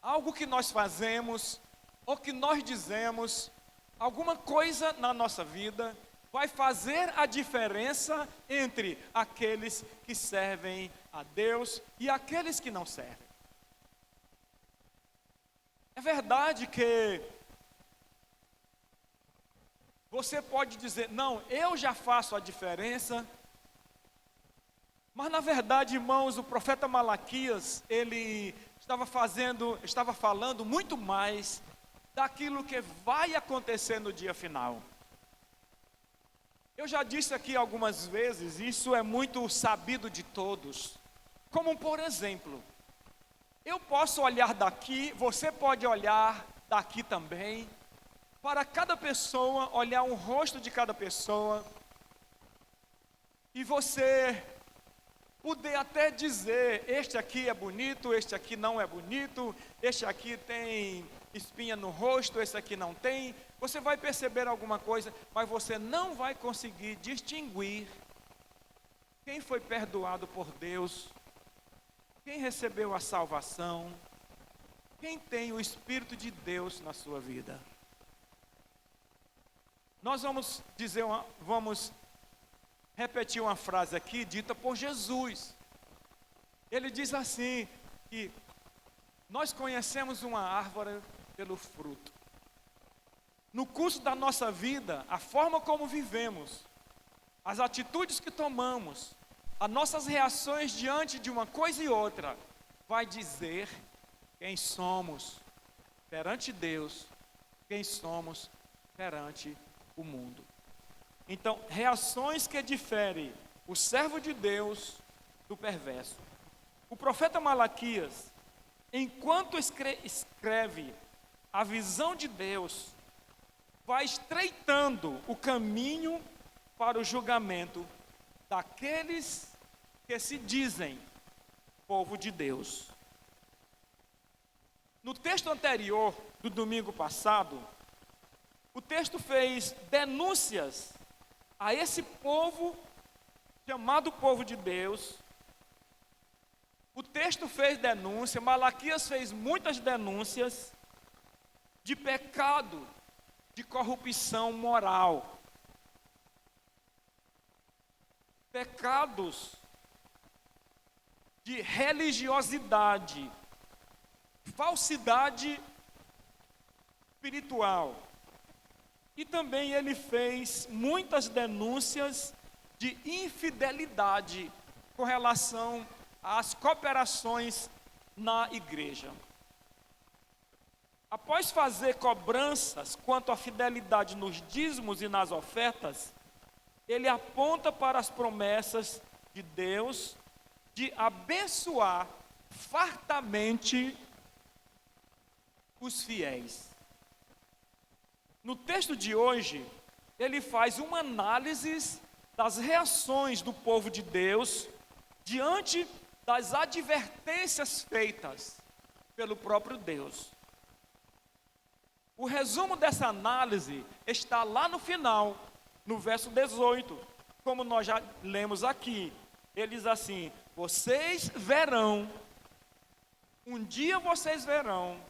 algo que nós fazemos ou que nós dizemos, alguma coisa na nossa vida vai fazer a diferença entre aqueles que servem a Deus e aqueles que não servem. É verdade que você pode dizer, não, eu já faço a diferença. Mas na verdade, irmãos, o profeta Malaquias, ele estava falando muito mais daquilo que vai acontecer no dia final. Eu já disse aqui algumas vezes, isso é muito sabido de todos. Como por exemplo, eu posso olhar daqui, você pode olhar daqui também, para cada pessoa, olhar um rosto de cada pessoa, e você poder até dizer, este aqui é bonito, este aqui não é bonito, este aqui tem espinha no rosto, esse aqui não tem. Você vai perceber alguma coisa, mas você não vai conseguir distinguir quem foi perdoado por Deus, quem recebeu a salvação, quem tem o Espírito de Deus na sua vida. Nós vamos repetir uma frase aqui dita por Jesus. Ele diz assim, que nós conhecemos uma árvore pelo fruto. No curso da nossa vida, a forma como vivemos, as atitudes que tomamos, as nossas reações diante de uma coisa e outra, vai dizer quem somos perante Deus, quem somos perante o mundo. Então, reações que diferem o servo de Deus do perverso. O profeta Malaquias, enquanto escreve a visão de Deus, vai estreitando o caminho para o julgamento daqueles que se dizem povo de Deus. No texto anterior, do domingo passado, o texto fez denúncias a esse povo, chamado povo de Deus. O texto fez denúncia, Malaquias fez muitas denúncias de pecado, de corrupção moral. Pecados de religiosidade, falsidade espiritual. E também ele fez muitas denúncias de infidelidade com relação às cooperações na igreja. Após fazer cobranças quanto à fidelidade nos dízimos e nas ofertas, ele aponta para as promessas de Deus de abençoar fartamente os fiéis. No texto de hoje, ele faz uma análise das reações do povo de Deus diante das advertências feitas pelo próprio Deus. O resumo dessa análise está lá no final, no verso 18, como nós já lemos aqui. Ele diz assim: vocês verão, um dia vocês verão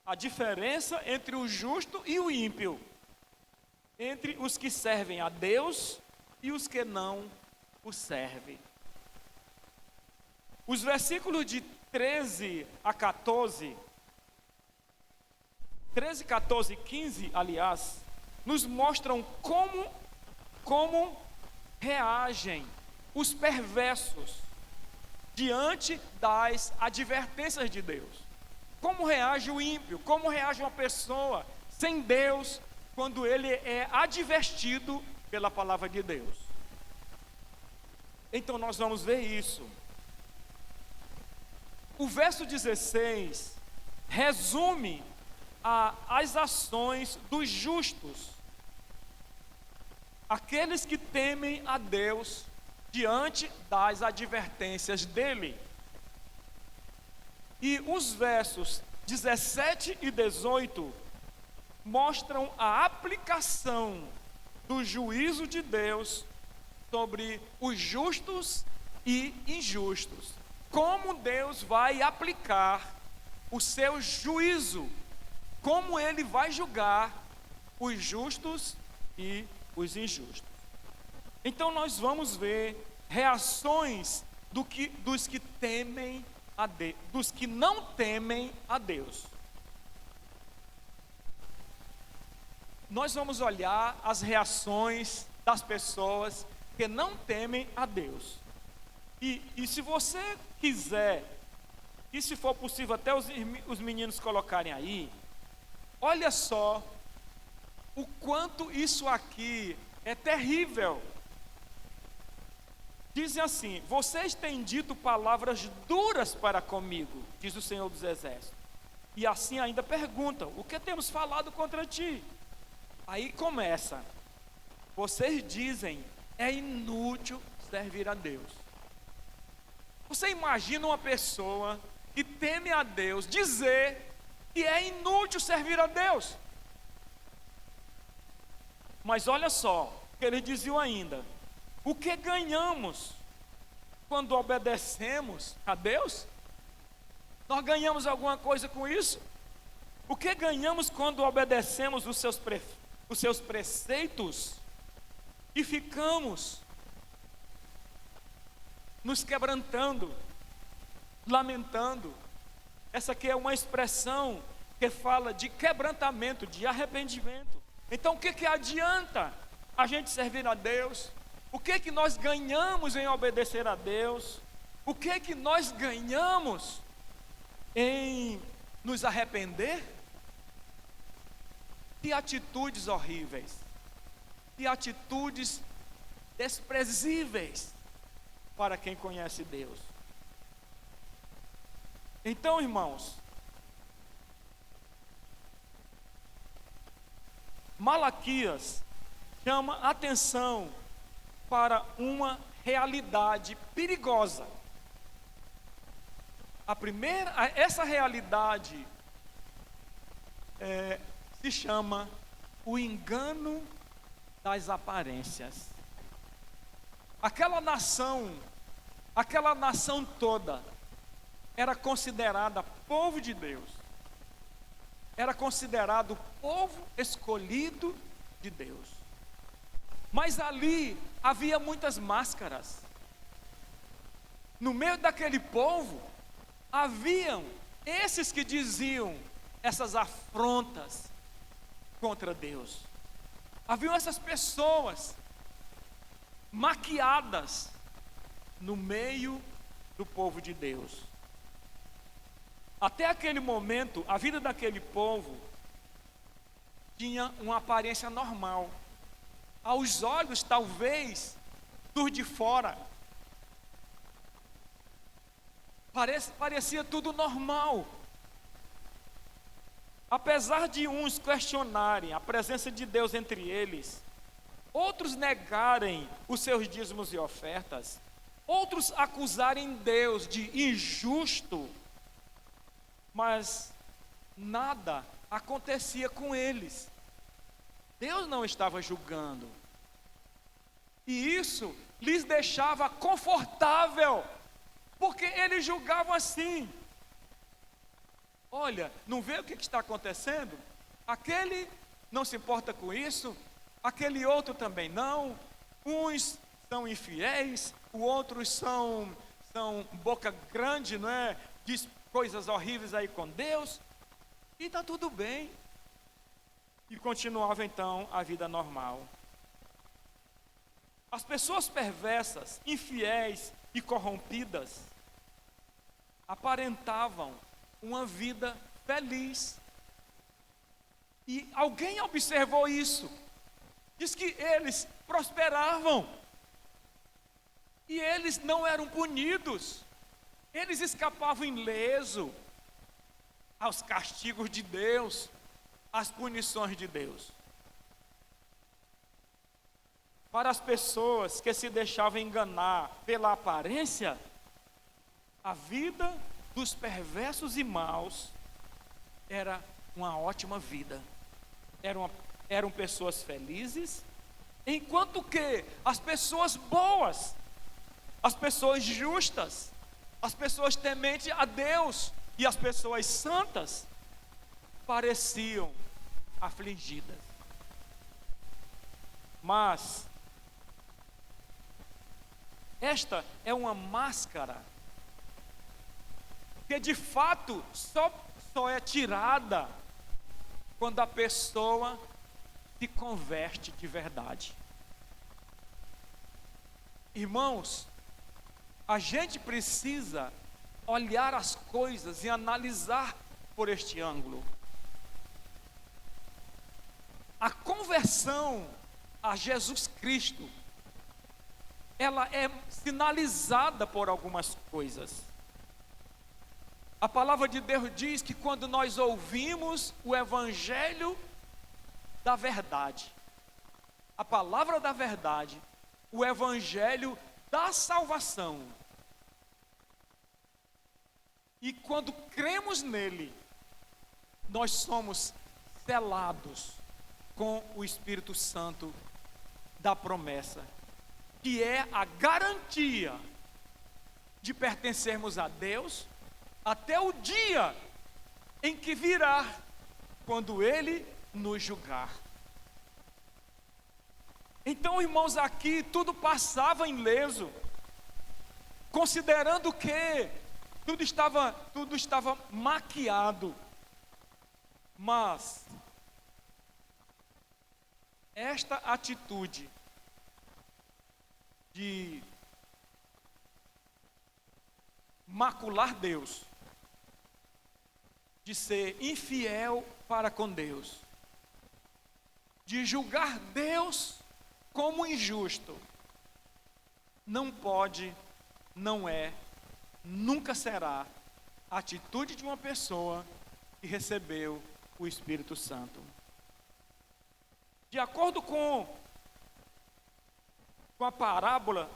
a diferença entre o justo e o ímpio, entre os que servem a Deus e os que não o servem. Os versículos de 13 a 14, 13, 14 e 15, aliás, nos mostram como reagem os perversos diante das advertências de Deus. Como reage o ímpio, como reage uma pessoa sem Deus quando ele é advertido pela palavra de Deus. Então nós vamos ver isso. O verso 16 resume as ações dos justos, aqueles que temem a Deus diante das advertências dele. E os versos 17 e 18 mostram a aplicação do juízo de Deus sobre os justos e injustos. Como Deus vai aplicar o seu juízo, como ele vai julgar os justos e os injustos. Então nós vamos ver reações dos que temem a Deus, dos que não temem a Deus. Nós vamos olhar as reações das pessoas que não temem a Deus. E se você quiser, e se for possível até os meninos colocarem aí, olha só o quanto isso aqui é terrível. Dizem assim: vocês têm dito palavras duras para comigo, diz o Senhor dos Exércitos. E assim ainda perguntam: o que temos falado contra ti? Aí começa: vocês dizem, é inútil servir a Deus. Você imagina uma pessoa que teme a Deus dizer que é inútil servir a Deus? Mas olha só, o que eles diziam ainda: o que ganhamos quando obedecemos a Deus? Nós ganhamos alguma coisa com isso? O que ganhamos quando obedecemos os seus preceitos e ficamos nos quebrantando, lamentando? Essa aqui é uma expressão que fala de quebrantamento, de arrependimento. Então o que adianta a gente servir a Deus? O que nós ganhamos em obedecer a Deus? O que nós ganhamos em nos arrepender? Que atitudes horríveis, que atitudes desprezíveis para quem conhece Deus. Então, irmãos, Malaquias chama atenção para uma realidade perigosa. Essa realidade se chama o engano das aparências. Aquela nação toda era considerada povo de Deus, era considerado povo escolhido de Deus. Mas ali havia muitas máscaras. No meio daquele povo haviam esses que diziam essas afrontas contra Deus. Haviam essas pessoas maquiadas no meio do povo de Deus. Até aquele momento, a vida daquele povo tinha uma aparência normal. Aos olhos, talvez, dos de fora, parecia tudo normal. Apesar de uns questionarem a presença de Deus entre eles, outros negarem os seus dízimos e ofertas, outros acusarem Deus de injusto, mas nada acontecia com eles. Deus não estava julgando. E isso lhes deixava confortável, porque eles julgavam assim: olha, não vê o que está acontecendo? Aquele não se importa com isso, aquele outro também não. Uns são infiéis, os outros são boca grande, não é? Diz coisas horríveis aí com Deus, e está tudo bem. E continuava então a vida normal. As pessoas perversas, infiéis e corrompidas aparentavam uma vida feliz. E alguém observou isso. Diz que eles prosperavam. E eles não eram punidos. Eles escapavam ileso aos castigos de Deus, às punições de Deus. Para as pessoas que se deixavam enganar pela aparência, a vida dos perversos e maus era uma ótima vida. Eram pessoas felizes, enquanto que as pessoas boas, as pessoas justas, as pessoas tementes a Deus e as pessoas santas pareciam afligidas. Mas esta é uma máscara que de fato só é tirada quando a pessoa se converte de verdade. Irmãos, a gente precisa olhar as coisas e analisar por este ângulo. A conversão a Jesus Cristo, ela é sinalizada por algumas coisas. A palavra de Deus diz que quando nós ouvimos o evangelho da verdade, a palavra da verdade, o evangelho da salvação, e quando cremos nele, nós somos selados com o Espírito Santo da promessa, que é a garantia de pertencermos a Deus até o dia em que virá, quando Ele nos julgar. Então, irmãos, aqui tudo passava ileso, considerando que tudo estava maquiado, mas esta atitude de macular Deus, de ser infiel para com Deus, de julgar Deus como injusto, não pode, não é, nunca será a atitude de uma pessoa que recebeu o Espírito Santo. De acordo com a parábola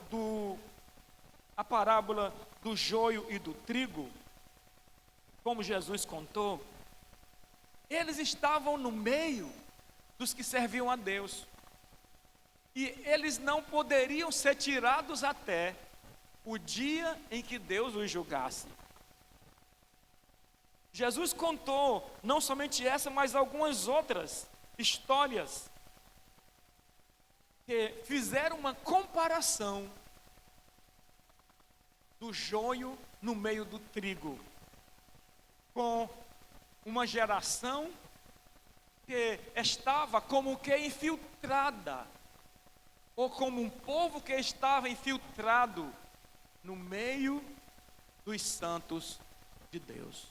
do joio e do trigo, como Jesus contou, eles estavam no meio dos que serviam a Deus, e eles não poderiam ser tirados até o dia em que Deus os julgasse. Jesus contou não somente essa, mas algumas outras histórias que fizeram uma comparação do joio no meio do trigo, com uma geração que estava como que infiltrada, ou como um povo que estava infiltrado no meio dos santos de Deus.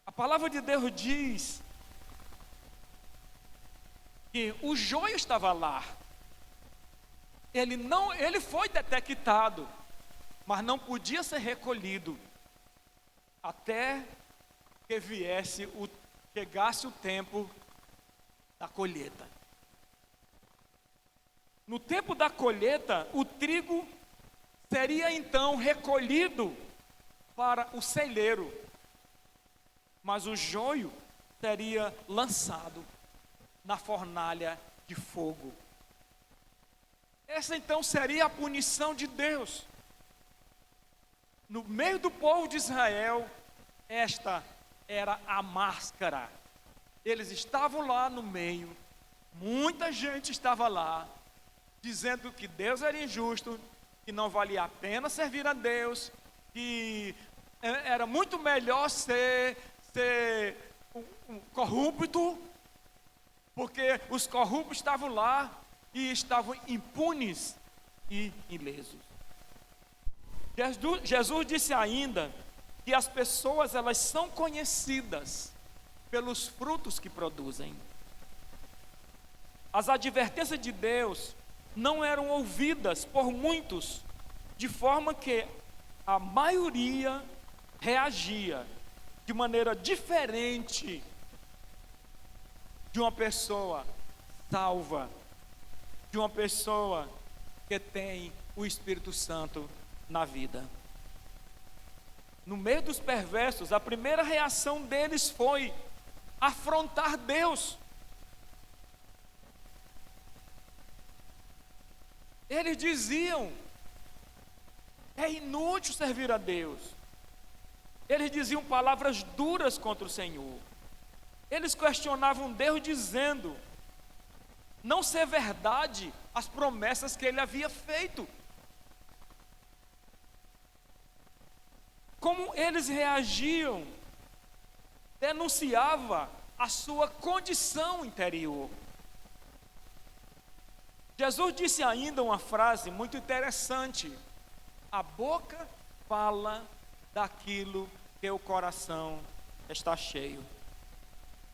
A palavra de Deus diz que o joio estava lá. Ele foi detectado, mas não podia ser recolhido até que chegasse o tempo da colheita. No tempo da colheita, o trigo seria então recolhido para o celeiro, mas o joio seria lançado na fornalha de fogo. Essa então seria a punição de Deus. No meio do povo de Israel, esta era a máscara. Eles estavam lá no meio, muita gente estava lá, dizendo que Deus era injusto, que não valia a pena servir a Deus, que era muito melhor ser um corrupto, porque os corruptos estavam lá e estavam impunes e ilesos. Jesus disse ainda que as pessoas, elas são conhecidas pelos frutos que produzem. As advertências de Deus não eram ouvidas por muitos, de forma que a maioria reagia de maneira diferente de uma pessoa salva, de uma pessoa que tem o Espírito Santo na vida. No meio dos perversos, a primeira reação deles foi afrontar Deus. Eles diziam: é inútil servir a Deus. Eles diziam palavras duras contra o Senhor. Eles questionavam Deus dizendo não ser verdade as promessas que Ele havia feito. Como eles reagiam, denunciava a sua condição interior. Jesus disse ainda uma frase muito interessante: a boca fala daquilo que o coração está cheio.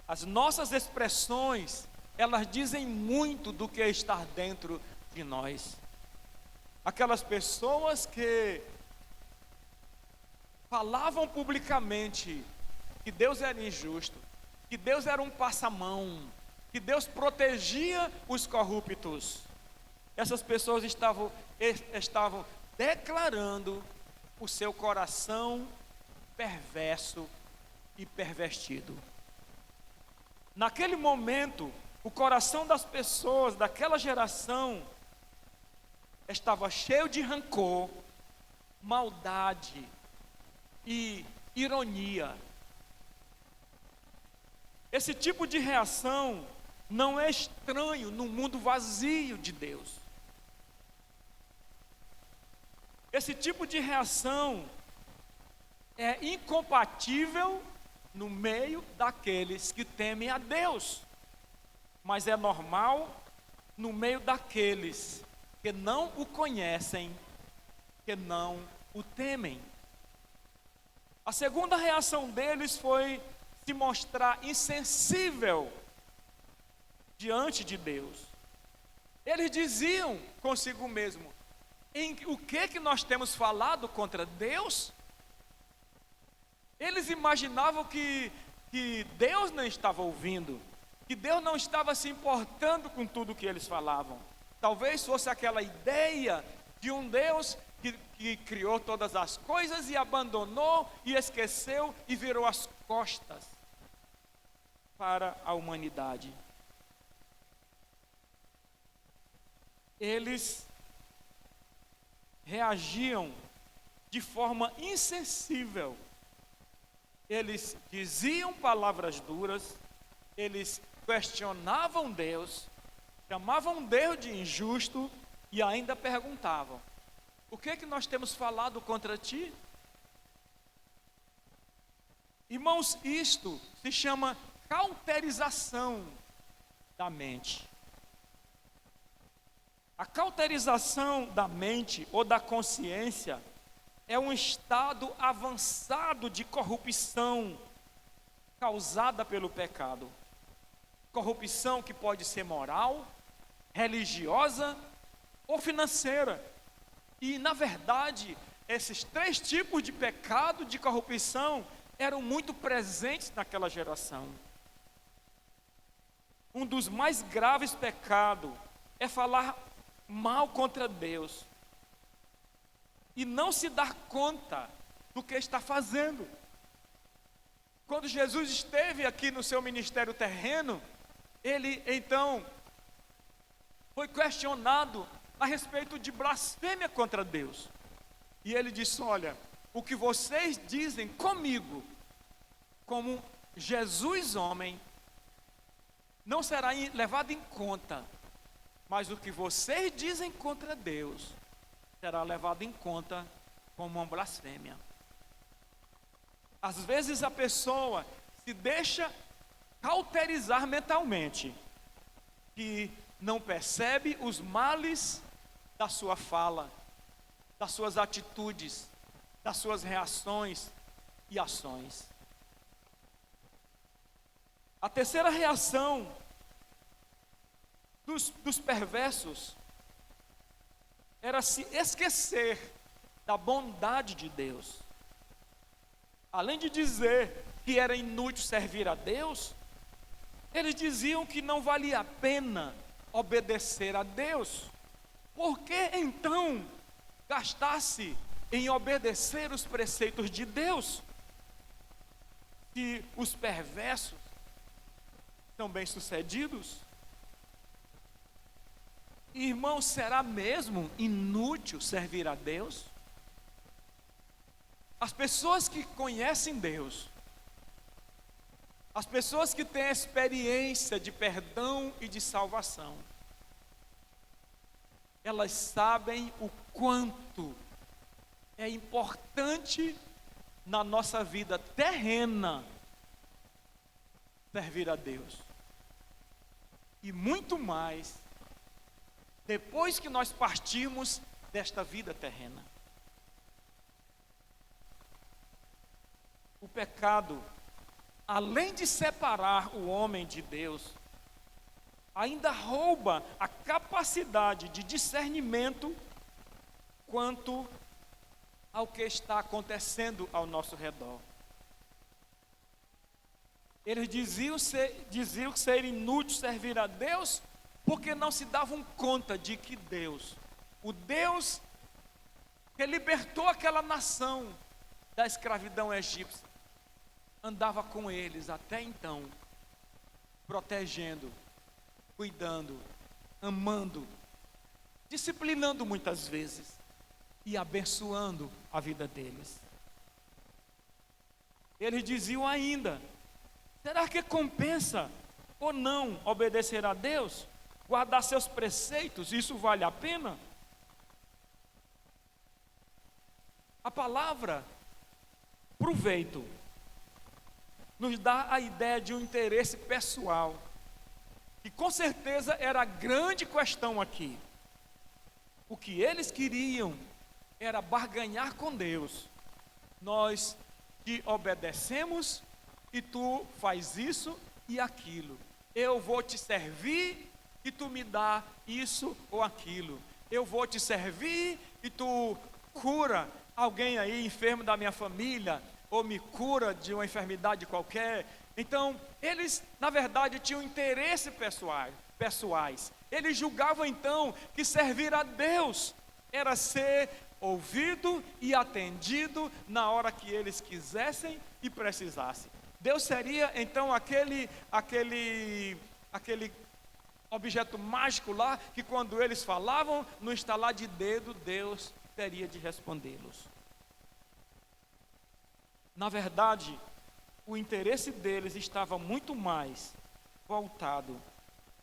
As nossas expressões, elas dizem muito do que está dentro de nós. Aquelas pessoas que falavam publicamente que Deus era injusto, que Deus era um passamão, que Deus protegia os corruptos. Essas pessoas estavam declarando o seu coração perverso e pervertido. Naquele momento, o coração das pessoas daquela geração estava cheio de rancor, maldade e ironia. Esse tipo de reação não é estranho no mundo vazio de Deus. Esse tipo de reação é incompatível no meio daqueles que temem a Deus, mas é normal no meio daqueles que não o conhecem, que não o temem. A segunda reação deles foi se mostrar insensível diante de Deus. Eles diziam consigo mesmo: em o que nós temos falado contra Deus? Eles imaginavam que Deus não estava ouvindo, que Deus não estava se importando com tudo que eles falavam. Talvez fosse aquela ideia de um Deus que criou todas as coisas e abandonou e esqueceu e virou as costas para a humanidade. Eles reagiam de forma insensível. Eles diziam palavras duras, eles questionavam Deus, chamavam Deus de injusto e ainda perguntavam: o que nós temos falado contra ti? Irmãos, isto se chama cauterização da mente. A cauterização da mente ou da consciência é um estado avançado de corrupção causada pelo pecado. Corrupção que pode ser moral, religiosa ou financeira. E, na verdade, esses três tipos de pecado, de corrupção, eram muito presentes naquela geração. Um dos mais graves pecados é falar mal contra Deus e não se dar conta do que está fazendo. Quando Jesus esteve aqui no seu ministério terreno, ele então foi questionado a respeito de blasfêmia contra Deus. E ele disse: olha, o que vocês dizem comigo, como Jesus homem, não será levado em conta, mas o que vocês dizem contra Deus será levado em conta como uma blasfêmia. Às vezes a pessoa se deixa cauterizar mentalmente, que não percebe os males da sua fala, das suas atitudes, das suas reações e ações. A terceira reação dos perversos era se esquecer da bondade de Deus. Além de dizer que era inútil servir a Deus, eles diziam que não valia a pena obedecer a Deus. Por que então gastar-se em obedecer os preceitos de Deus? Se os perversos são bem-sucedidos? Irmão, será mesmo inútil servir a Deus? As pessoas que conhecem Deus, as pessoas que têm a experiência de perdão e de salvação, elas sabem o quanto é importante na nossa vida terrena servir a Deus. E muito mais depois que nós partirmos desta vida terrena. O pecado além de separar o homem de Deus, ainda rouba a capacidade de discernimento quanto ao que está acontecendo ao nosso redor. Eles diziam ser inútil servir a Deus porque não se davam conta de que Deus, o Deus que libertou aquela nação da escravidão egípcia, andava com eles até então, protegendo, cuidando, amando, disciplinando muitas vezes e abençoando a vida deles. Eles diziam ainda: será que compensa ou não obedecer a Deus? Guardar seus preceitos, isso vale a pena? A palavra proveito nos dá a ideia de um interesse pessoal, que com certeza era a grande questão aqui. O que eles queriam era barganhar com Deus. Nós te obedecemos e tu faz isso e aquilo. Eu vou te servir e tu me dá isso ou aquilo. Eu vou te servir e tu cura alguém aí enfermo da minha família, ou me cura de uma enfermidade qualquer. Então, eles, na verdade, tinham interesses pessoais. Eles julgavam, então, que servir a Deus era ser ouvido e atendido na hora que eles quisessem e precisassem. Deus seria, então, aquele objeto mágico lá, que quando eles falavam, no estalar de dedo, Deus teria de respondê-los. Na verdade, o interesse deles estava muito mais voltado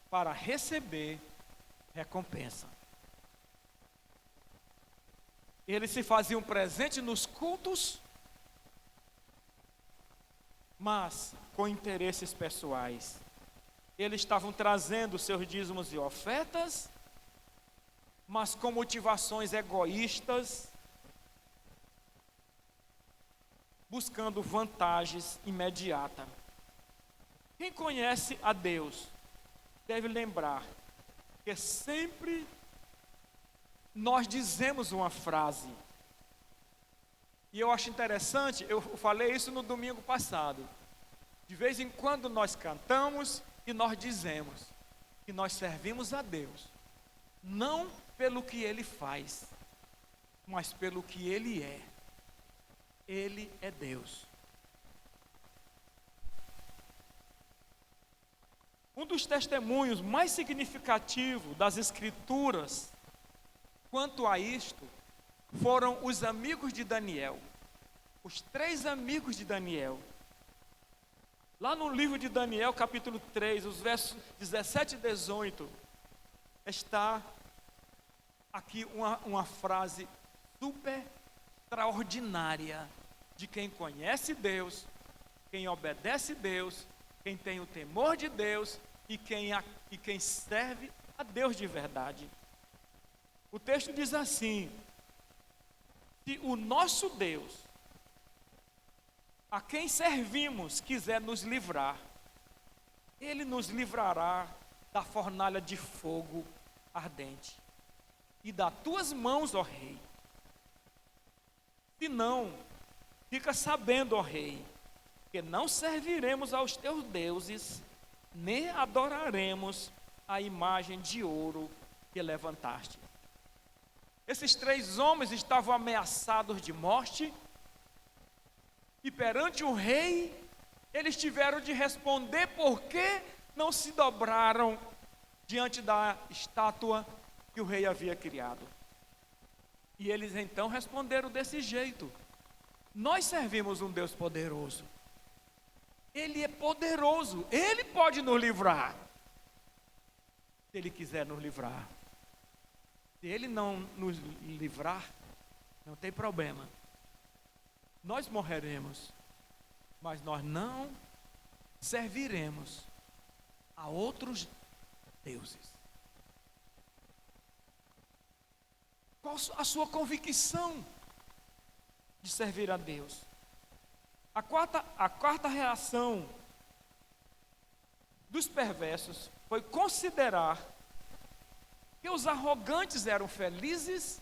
para receber recompensa. Eles se faziam presente nos cultos, mas com interesses pessoais. Eles estavam trazendo seus dízimos e ofertas, mas com motivações egoístas, buscando vantagens imediatas. Quem conhece a Deus deve lembrar que sempre nós dizemos uma frase, e eu acho interessante, eu falei isso no domingo passado. De vez em quando nós cantamos e nós dizemos que nós servimos a Deus, não pelo que Ele faz, mas pelo que Ele é. Ele é Deus. Um dos testemunhos mais significativos das Escrituras quanto a isto foram os amigos de Daniel, os 3 amigos de Daniel. Lá no livro de Daniel, capítulo 3, os versos 17 e 18, está aqui uma frase super extraordinária de quem conhece Deus, quem obedece Deus, quem tem o temor de Deus e quem serve a Deus de verdade. O texto diz assim: se o nosso Deus, a quem servimos, quiser nos livrar, Ele nos livrará da fornalha de fogo ardente e das tuas mãos, ó rei. Se não, fica sabendo, ó rei, que não serviremos aos teus deuses, nem adoraremos a imagem de ouro que levantaste. Esses 3 homens estavam ameaçados de morte, e perante o rei, eles tiveram de responder por que não se dobraram diante da estátua que o rei havia criado. E eles então responderam desse jeito: nós servimos um Deus poderoso. Ele é poderoso, Ele pode nos livrar. Se Ele quiser nos livrar. Se Ele não nos livrar, não tem problema. Nós morreremos, mas nós não serviremos a outros deuses. Qual a sua convicção de servir a Deus? A quarta reação dos perversos foi considerar que os arrogantes eram felizes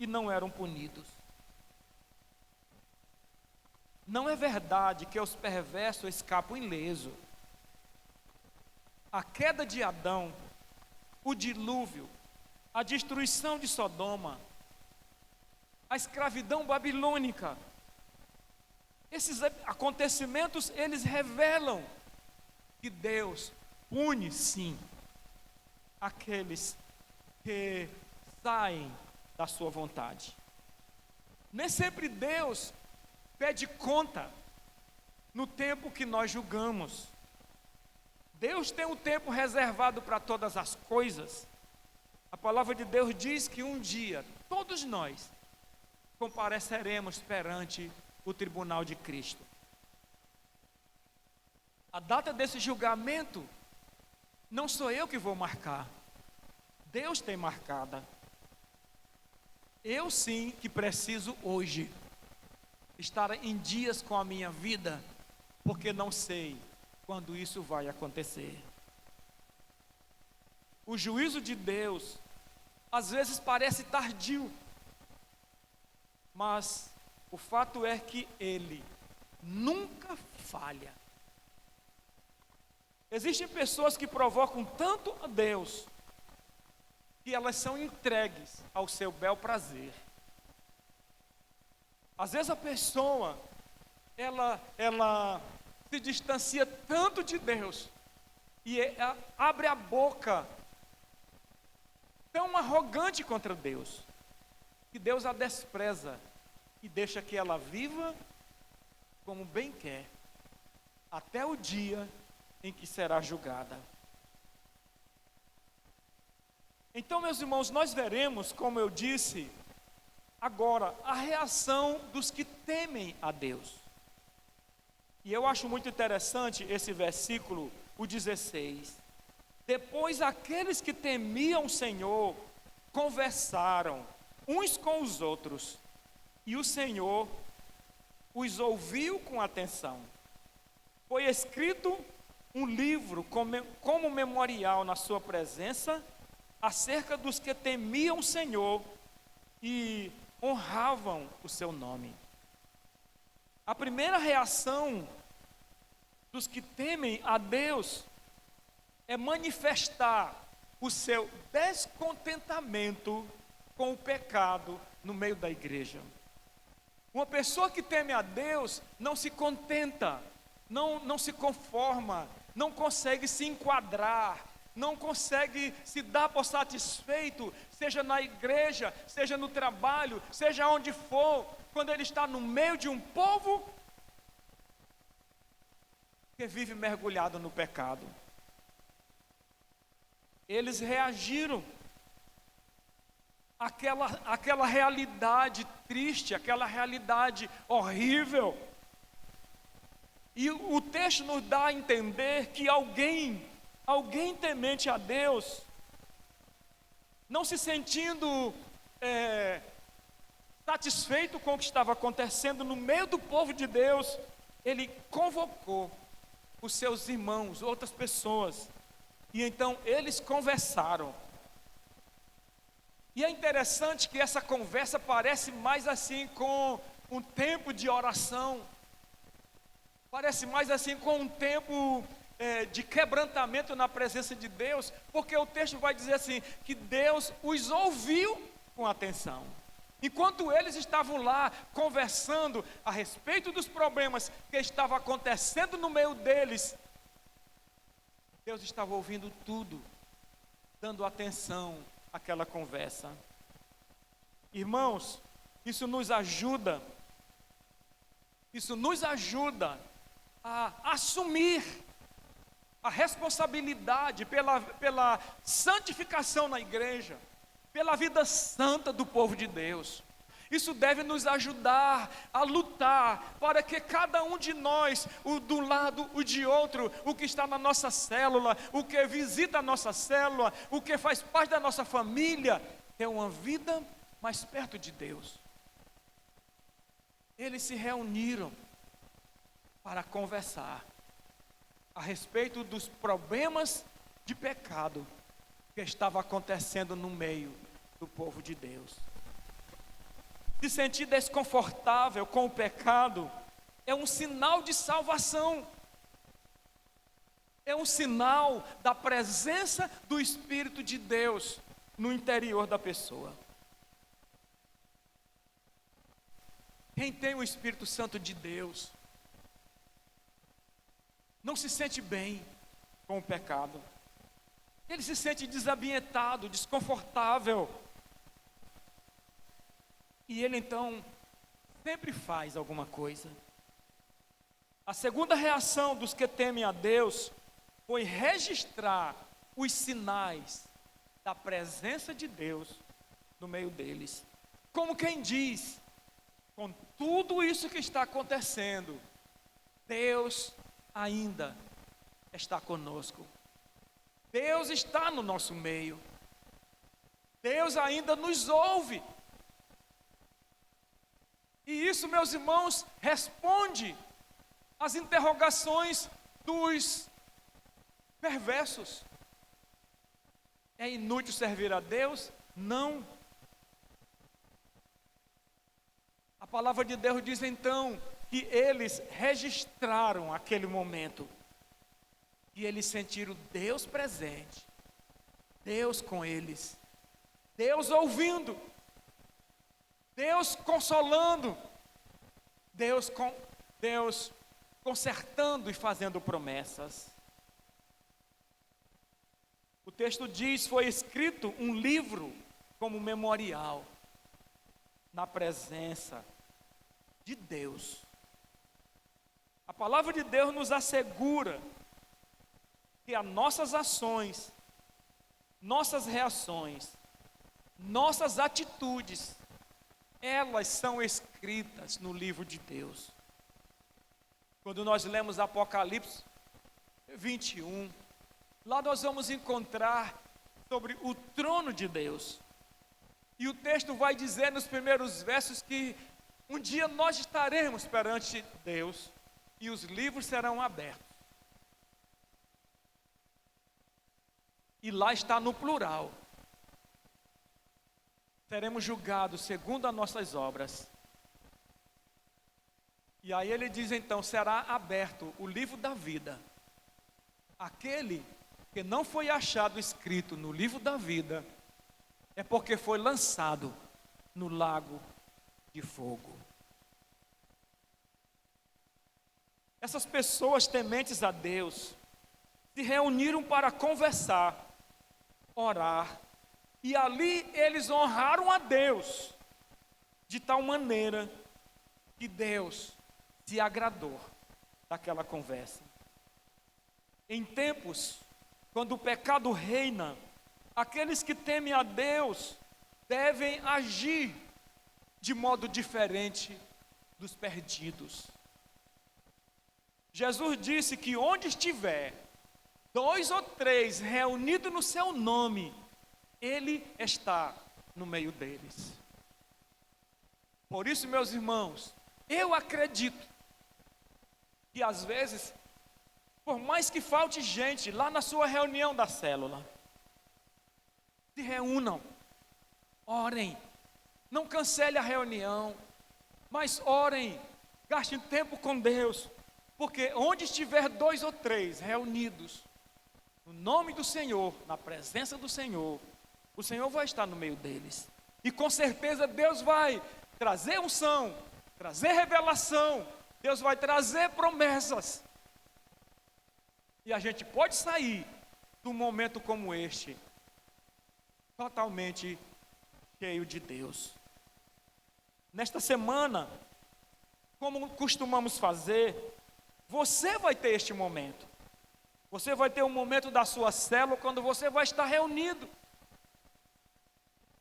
e não eram punidos. Não é verdade que os perversos escapam ileso. A queda de Adão, o dilúvio, a destruição de Sodoma, a escravidão babilônica, esses acontecimentos, eles revelam que Deus pune sim aqueles que saem da sua vontade. Nem sempre Deus pede conta no tempo que nós julgamos. Deus tem um tempo reservado para todas as coisas. A palavra de Deus diz que um dia todos nós compareceremos perante o tribunal de Cristo. A data desse julgamento não sou eu que vou marcar. Deus tem marcada. Eu sim que preciso hoje estar em dias com a minha vida, porque não sei quando isso vai acontecer. O juízo de Deus às vezes parece tardio, mas o fato é que Ele nunca falha. Existem pessoas que provocam tanto a Deus que elas são entregues ao seu bel prazer. Às vezes a pessoa, ela se distancia tanto de Deus e abre a boca tão arrogante contra Deus, que Deus a despreza e deixa que ela viva como bem quer, até o dia em que será julgada. Então, meus irmãos, nós veremos, como eu disse, agora, a reação dos que temem a Deus. E eu acho muito interessante esse versículo, o 16. Depois aqueles que temiam o Senhor conversaram uns com os outros, e o Senhor os ouviu com atenção. Foi escrito um livro como memorial na sua presença, acerca dos que temiam o Senhor e honravam o seu nome. A primeira reação dos que temem a Deus é manifestar o seu descontentamento com o pecado no meio da igreja. Uma pessoa que teme a Deus não se contenta, não se conforma, não consegue se enquadrar, não consegue se dar por satisfeito, seja na igreja, seja no trabalho, seja onde for, quando ele está no meio de um povo que vive mergulhado no pecado. Eles reagiram àquela realidade triste, aquela realidade horrível. E o texto nos dá a entender que alguém temente a Deus, não se sentindo satisfeito com o que estava acontecendo no meio do povo de Deus, ele convocou os seus irmãos, outras pessoas, e então eles conversaram. E é interessante que essa conversa parece mais assim com um tempo de oração, parece mais assim com um tempo de quebrantamento na presença de Deus, porque o texto vai dizer assim, que Deus os ouviu com atenção. Enquanto eles estavam lá conversando a respeito dos problemas que estavam acontecendo no meio deles, Deus estava ouvindo tudo, dando atenção àquela conversa. Irmãos, isso nos ajuda a assumir a responsabilidade pela santificação na igreja, pela vida santa do povo de Deus. Isso deve nos ajudar a lutar para que cada um de nós, o de um lado, o de outro, o que está na nossa célula, o que visita a nossa célula, o que faz parte da nossa família, tenha uma vida mais perto de Deus. Eles se reuniram para conversar a respeito dos problemas de pecado que estava acontecendo no meio do povo de Deus. Se sentir desconfortável com o pecado é um sinal de salvação. É um sinal da presença do Espírito de Deus no interior da pessoa. Quem tem o Espírito Santo de Deus não se sente bem com o pecado. Ele se sente desambientado, desconfortável. E ele então sempre faz alguma coisa. A segunda reação dos que temem a Deus foi registrar os sinais da presença de Deus no meio deles. Como quem diz, com tudo isso que está acontecendo, Deus ainda está conosco. Deus está no nosso meio. Deus ainda nos ouve. E isso, meus irmãos, responde às interrogações dos perversos. É inútil servir a Deus? Não. A palavra de Deus diz então que eles registraram aquele momento. E eles sentiram Deus presente, Deus com eles, Deus ouvindo, Deus consolando, Deus consertando e fazendo promessas. O texto diz: foi escrito um livro como memorial, na presença de Deus. A palavra de Deus nos assegura que as nossas ações, nossas reações, nossas atitudes, elas são escritas no livro de Deus. Quando nós lemos Apocalipse 21, lá nós vamos encontrar sobre o trono de Deus. E o texto vai dizer nos primeiros versos que um dia nós estaremos perante Deus e os livros serão abertos. E lá está no plural. Seremos julgados segundo as nossas obras. E aí ele diz então, será aberto o livro da vida. Aquele que não foi achado escrito no livro da vida, é porque foi lançado no lago de fogo. Essas pessoas tementes a Deus se reuniram para conversar, orar, e ali eles honraram a Deus, de tal maneira que Deus se agradou daquela conversa. Em tempos, quando o pecado reina, aqueles que temem a Deus devem agir de modo diferente dos perdidos. Jesus disse que onde estiver 2 ou 3 reunidos no seu nome, Ele está no meio deles. Por isso, meus irmãos, eu acredito que às vezes, por mais que falte gente lá na sua reunião da célula, se reúnam, orem, não cancele a reunião, mas orem, gastem tempo com Deus, porque onde estiver 2 ou 3 reunidos, no nome do Senhor, na presença do Senhor, o Senhor vai estar no meio deles. E com certeza Deus vai trazer unção, trazer revelação, Deus vai trazer promessas. E a gente pode sair de um momento como este, totalmente cheio de Deus. Nesta semana, como costumamos fazer, você vai ter este momento. Você vai ter um momento da sua célula quando você vai estar reunido.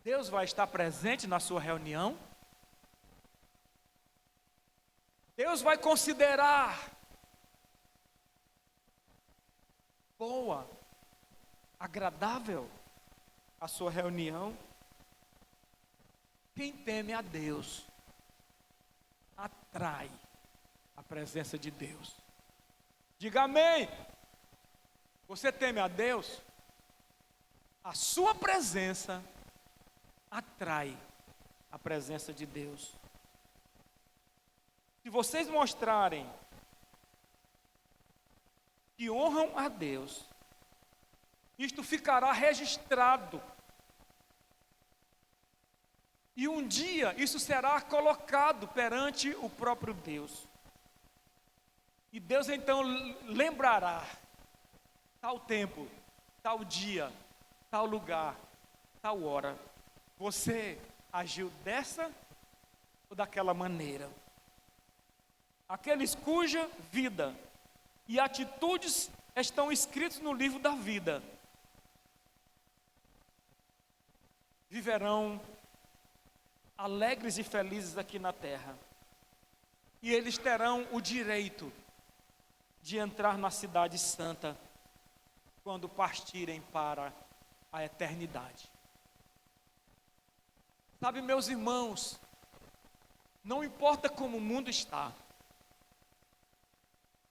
Deus vai estar presente na sua reunião. Deus vai considerar boa, agradável a sua reunião. Quem teme a Deus atrai a presença de Deus. Diga amém. Você teme a Deus? A sua presença atrai a presença de Deus. Se vocês mostrarem que honram a Deus, isto ficará registrado. E um dia isso será colocado perante o próprio Deus. E Deus então lembrará tal tempo, tal dia, tal lugar, tal hora. Você agiu dessa ou daquela maneira? Aqueles cuja vida e atitudes estão escritos no livro da vida viverão alegres e felizes aqui na terra. E eles terão o direito de entrar na cidade santa quando partirem para a eternidade. Sabe, meus irmãos, não importa como o mundo está,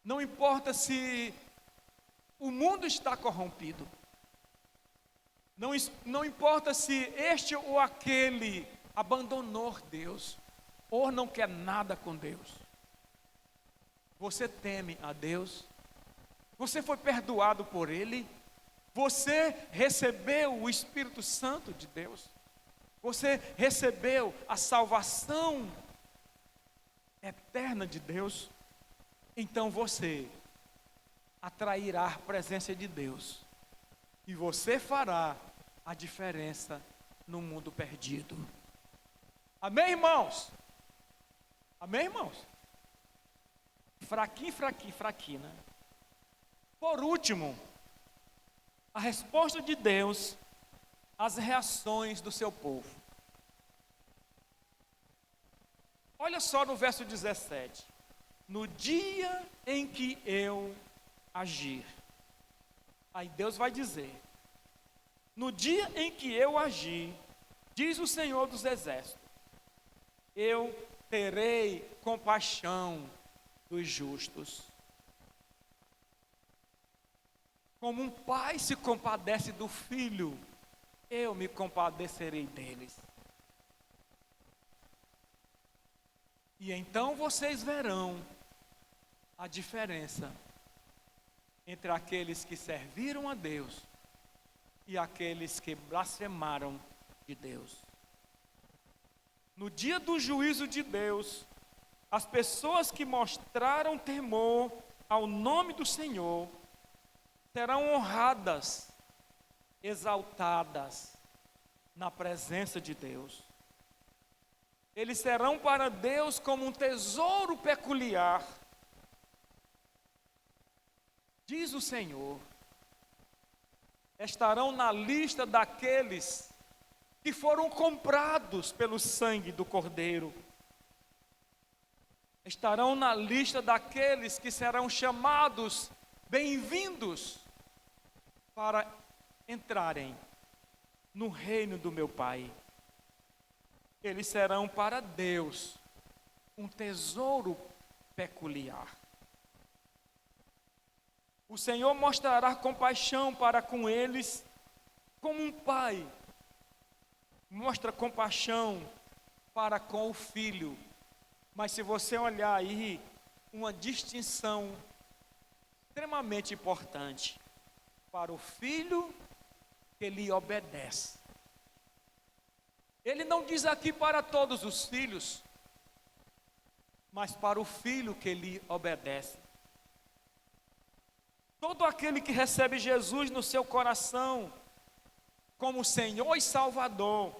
não importa se o mundo está corrompido, não importa se este ou aquele abandonou Deus, ou não quer nada com Deus. Você teme a Deus? Você foi perdoado por Ele? Você recebeu o Espírito Santo de Deus? Você recebeu a salvação eterna de Deus? Então você atrairá a presença de Deus. E você fará a diferença no mundo perdido. Amém, irmãos? Amém, irmãos? Fraquinho, né? Por último, a resposta de Deus às reações do seu povo. Olha só no verso 17. No dia em que eu agir. Aí Deus vai dizer: no dia em que eu agir, diz o Senhor dos Exércitos, eu terei compaixão dos justos. Como um pai se compadece do filho, eu me compadecerei deles. E então vocês verão a diferença entre aqueles que serviram a Deus e aqueles que blasfemaram de Deus. No dia do juízo de Deus, as pessoas que mostraram temor ao nome do Senhor serão honradas, exaltadas na presença de Deus. Eles serão para Deus como um tesouro peculiar. Diz o Senhor, estarão na lista daqueles que foram comprados pelo sangue do Cordeiro. Estarão na lista daqueles que serão chamados bem-vindos para entrarem no reino do meu Pai. Eles serão para Deus um tesouro peculiar. O Senhor mostrará compaixão para com eles, como um pai mostra compaixão para com o filho. Mas se você olhar aí, uma distinção extremamente importante para o filho que lhe obedece. Ele não diz aqui para todos os filhos, mas para o filho que lhe obedece. Todo aquele que recebe Jesus no seu coração como Senhor e Salvador,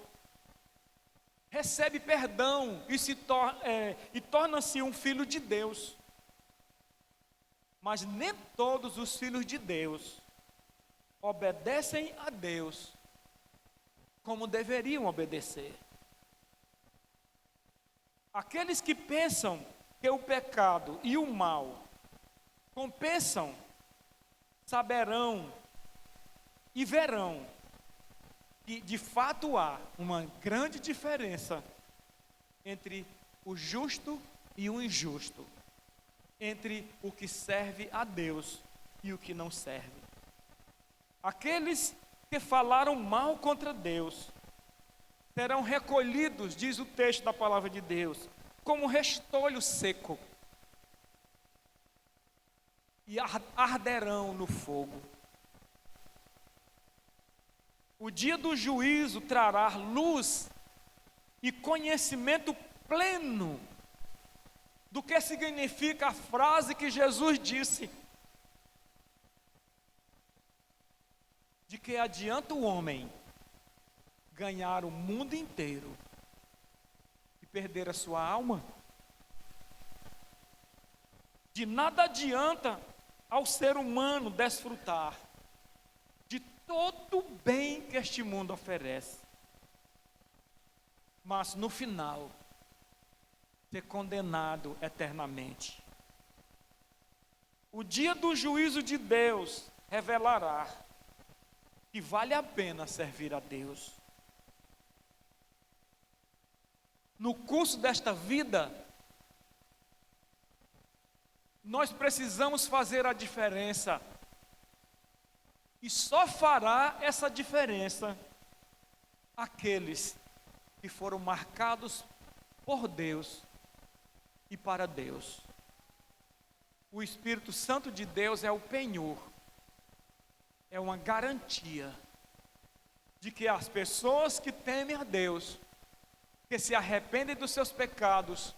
recebe perdão e torna-se um filho de Deus. Mas nem todos os filhos de Deus obedecem a Deus como deveriam obedecer. Aqueles que pensam que o pecado e o mal compensam, saberão e verão que de fato há uma grande diferença entre o justo e o injusto. entre o que serve a Deus e o que não serve. Aqueles que falaram mal contra Deus serão recolhidos, diz o texto da palavra de Deus, como restolho seco, e arderão no fogo. O dia do juízo trará luz e conhecimento pleno do que significa a frase que Jesus disse: de que adianta o homem ganhar o mundo inteiro e perder a sua alma? De nada adianta ao ser humano desfrutar de todo o bem que este mundo oferece, mas no final ser condenado eternamente. O dia do juízo de Deus revelará que vale a pena servir a Deus. No curso desta vida, nós precisamos fazer a diferença. E só fará essa diferença aqueles que foram marcados por Deus e para Deus. O Espírito Santo de Deus é o penhor, é uma garantia de que as pessoas que temem a Deus, que se arrependem dos seus pecados,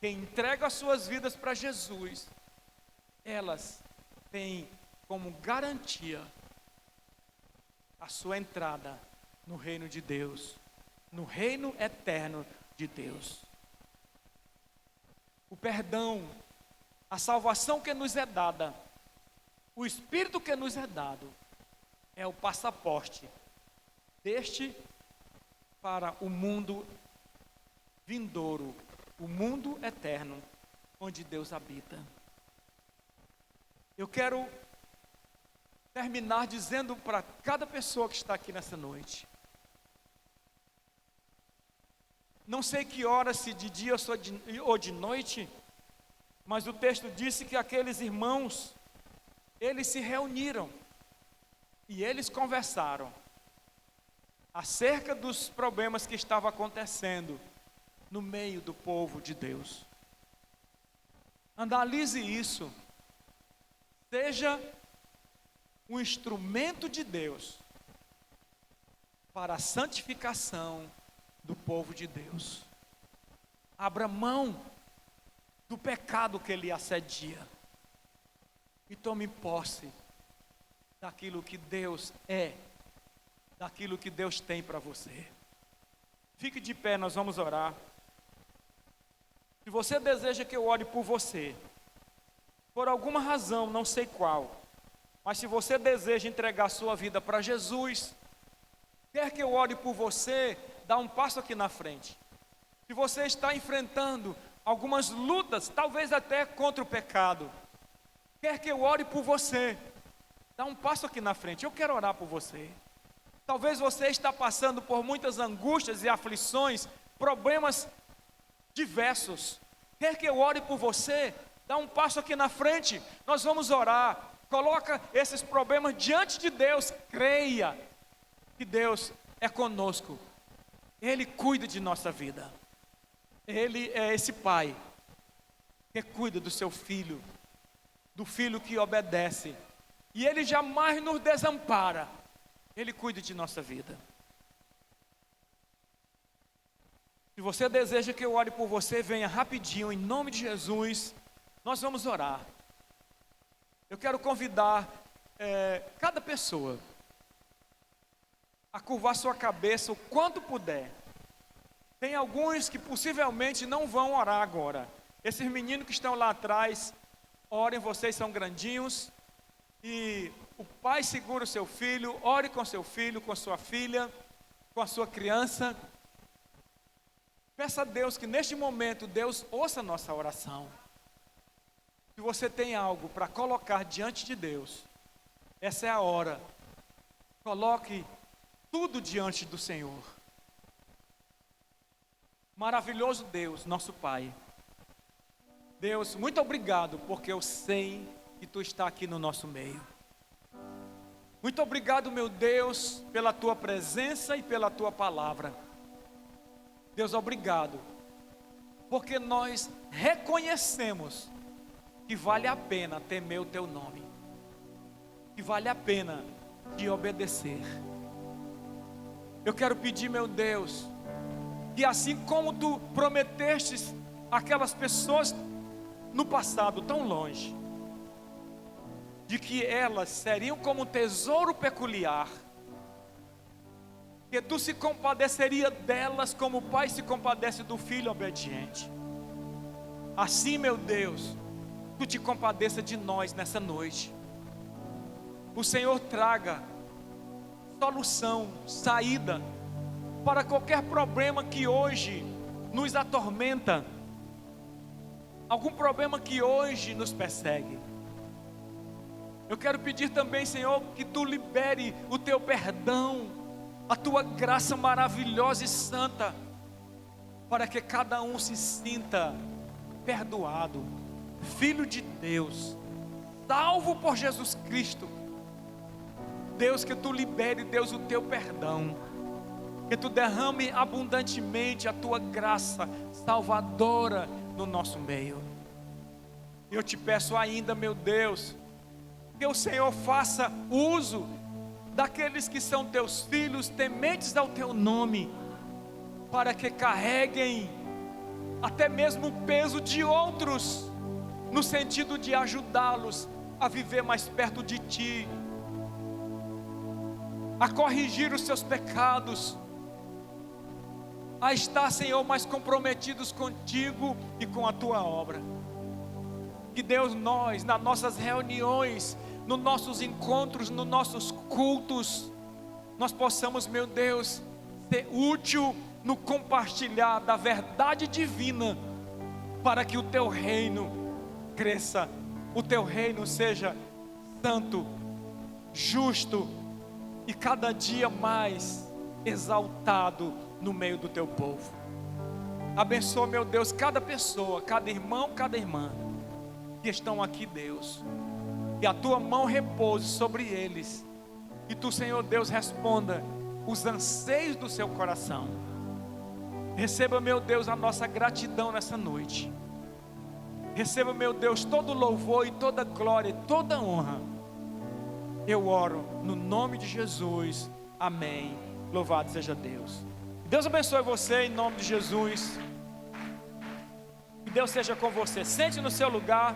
que entregam as suas vidas para Jesus, elas têm como garantia a sua entrada no reino de Deus, no reino eterno de Deus. O perdão, a salvação que nos é dada, o Espírito que nos é dado, é o passaporte deste para o mundo vindouro, o mundo eterno, onde Deus habita. Eu quero terminar dizendo para cada pessoa que está aqui nessa noite: não sei que hora, se de dia ou de noite, mas o texto disse que aqueles irmãos, eles se reuniram e eles conversaram acerca dos problemas que estavam acontecendo no meio do povo de Deus. Analise isso. Seja um instrumento de Deus para a santificação do povo de Deus. Abra mão do pecado que lhe assedia e tome posse daquilo que Deus é, daquilo que Deus tem para você. Fique de pé, nós vamos orar. Se você deseja que eu ore por você, por alguma razão, não sei qual, mas se você deseja entregar sua vida para Jesus, quer que eu ore por você, dá um passo aqui na frente. Se você está enfrentando algumas lutas, talvez até contra o pecado, quer que eu ore por você, dá um passo aqui na frente. Eu quero orar por você. Talvez você está passando por muitas angústias e aflições, problemas diversos. Quer que eu ore por você? Dá um passo aqui na frente. Nós vamos orar. Coloca esses problemas diante de Deus. Creia que Deus é conosco. Ele cuida de nossa vida. Ele é esse pai que cuida do seu filho, do filho que obedece. E Ele jamais nos desampara. Ele cuida de nossa vida. Se você deseja que eu ore por você, venha rapidinho, em nome de Jesus. Nós vamos orar. Eu quero convidar cada pessoa a curvar sua cabeça o quanto puder. Tem alguns que possivelmente não vão orar agora. Esses meninos que estão lá atrás, orem, vocês são grandinhos. E o pai segura o seu filho, ore com seu filho, com sua filha, com a sua criança. Peça a Deus que neste momento Deus ouça a nossa oração. Se você tem algo para colocar diante de Deus, essa é a hora. Coloque tudo diante do Senhor. Maravilhoso Deus, nosso Pai. Deus, muito obrigado, porque eu sei que Tu está aqui no nosso meio. Muito obrigado, meu Deus, pela Tua presença e pela Tua palavra. Deus, obrigado, porque nós reconhecemos que vale a pena temer o Teu nome, que vale a pena Te obedecer. Eu quero pedir, meu Deus, que assim como Tu prometestes aquelas pessoas no passado tão longe, de que elas seriam como um tesouro peculiar, que Tu se compadeceria delas como o pai se compadece do filho obediente. Assim, meu Deus, Tu te compadeça de nós nessa noite. O Senhor traga solução, saída para qualquer problema que hoje nos atormenta, algum problema que hoje nos persegue. Eu quero pedir também, Senhor, que Tu libere o Teu perdão, a Tua graça maravilhosa e santa, para que cada um se sinta perdoado, filho de Deus, salvo por Jesus Cristo. Deus, que Tu libere, Deus, o Teu perdão, que Tu derrame abundantemente a Tua graça salvadora no nosso meio. Eu Te peço ainda, meu Deus, que o Senhor faça uso daqueles que são Teus filhos, tementes ao Teu nome, para que carreguem até mesmo o peso de outros, no sentido de ajudá-los a viver mais perto de Ti, a corrigir os seus pecados, a estar, Senhor, mais comprometidos contigo e com a Tua obra. Que Deus, nós, nas nossas reuniões, nos nossos encontros, nos nossos cultos, nós possamos, meu Deus, ser útil no compartilhar da verdade divina, para que o Teu reino cresça, o Teu reino seja santo, justo e cada dia mais exaltado no meio do Teu povo. Abençoa, meu Deus, cada pessoa, cada irmão, cada irmã que estão aqui, Deus, que a Tua mão repouse sobre eles, e Tu, Senhor Deus, responda os anseios do seu coração. Receba, meu Deus, a nossa gratidão nessa noite. Receba, meu Deus, todo louvor e toda glória e toda honra. Eu oro no nome de Jesus, amém. Louvado seja Deus. Deus abençoe você em nome de Jesus. Que Deus seja com você. Sente no seu lugar.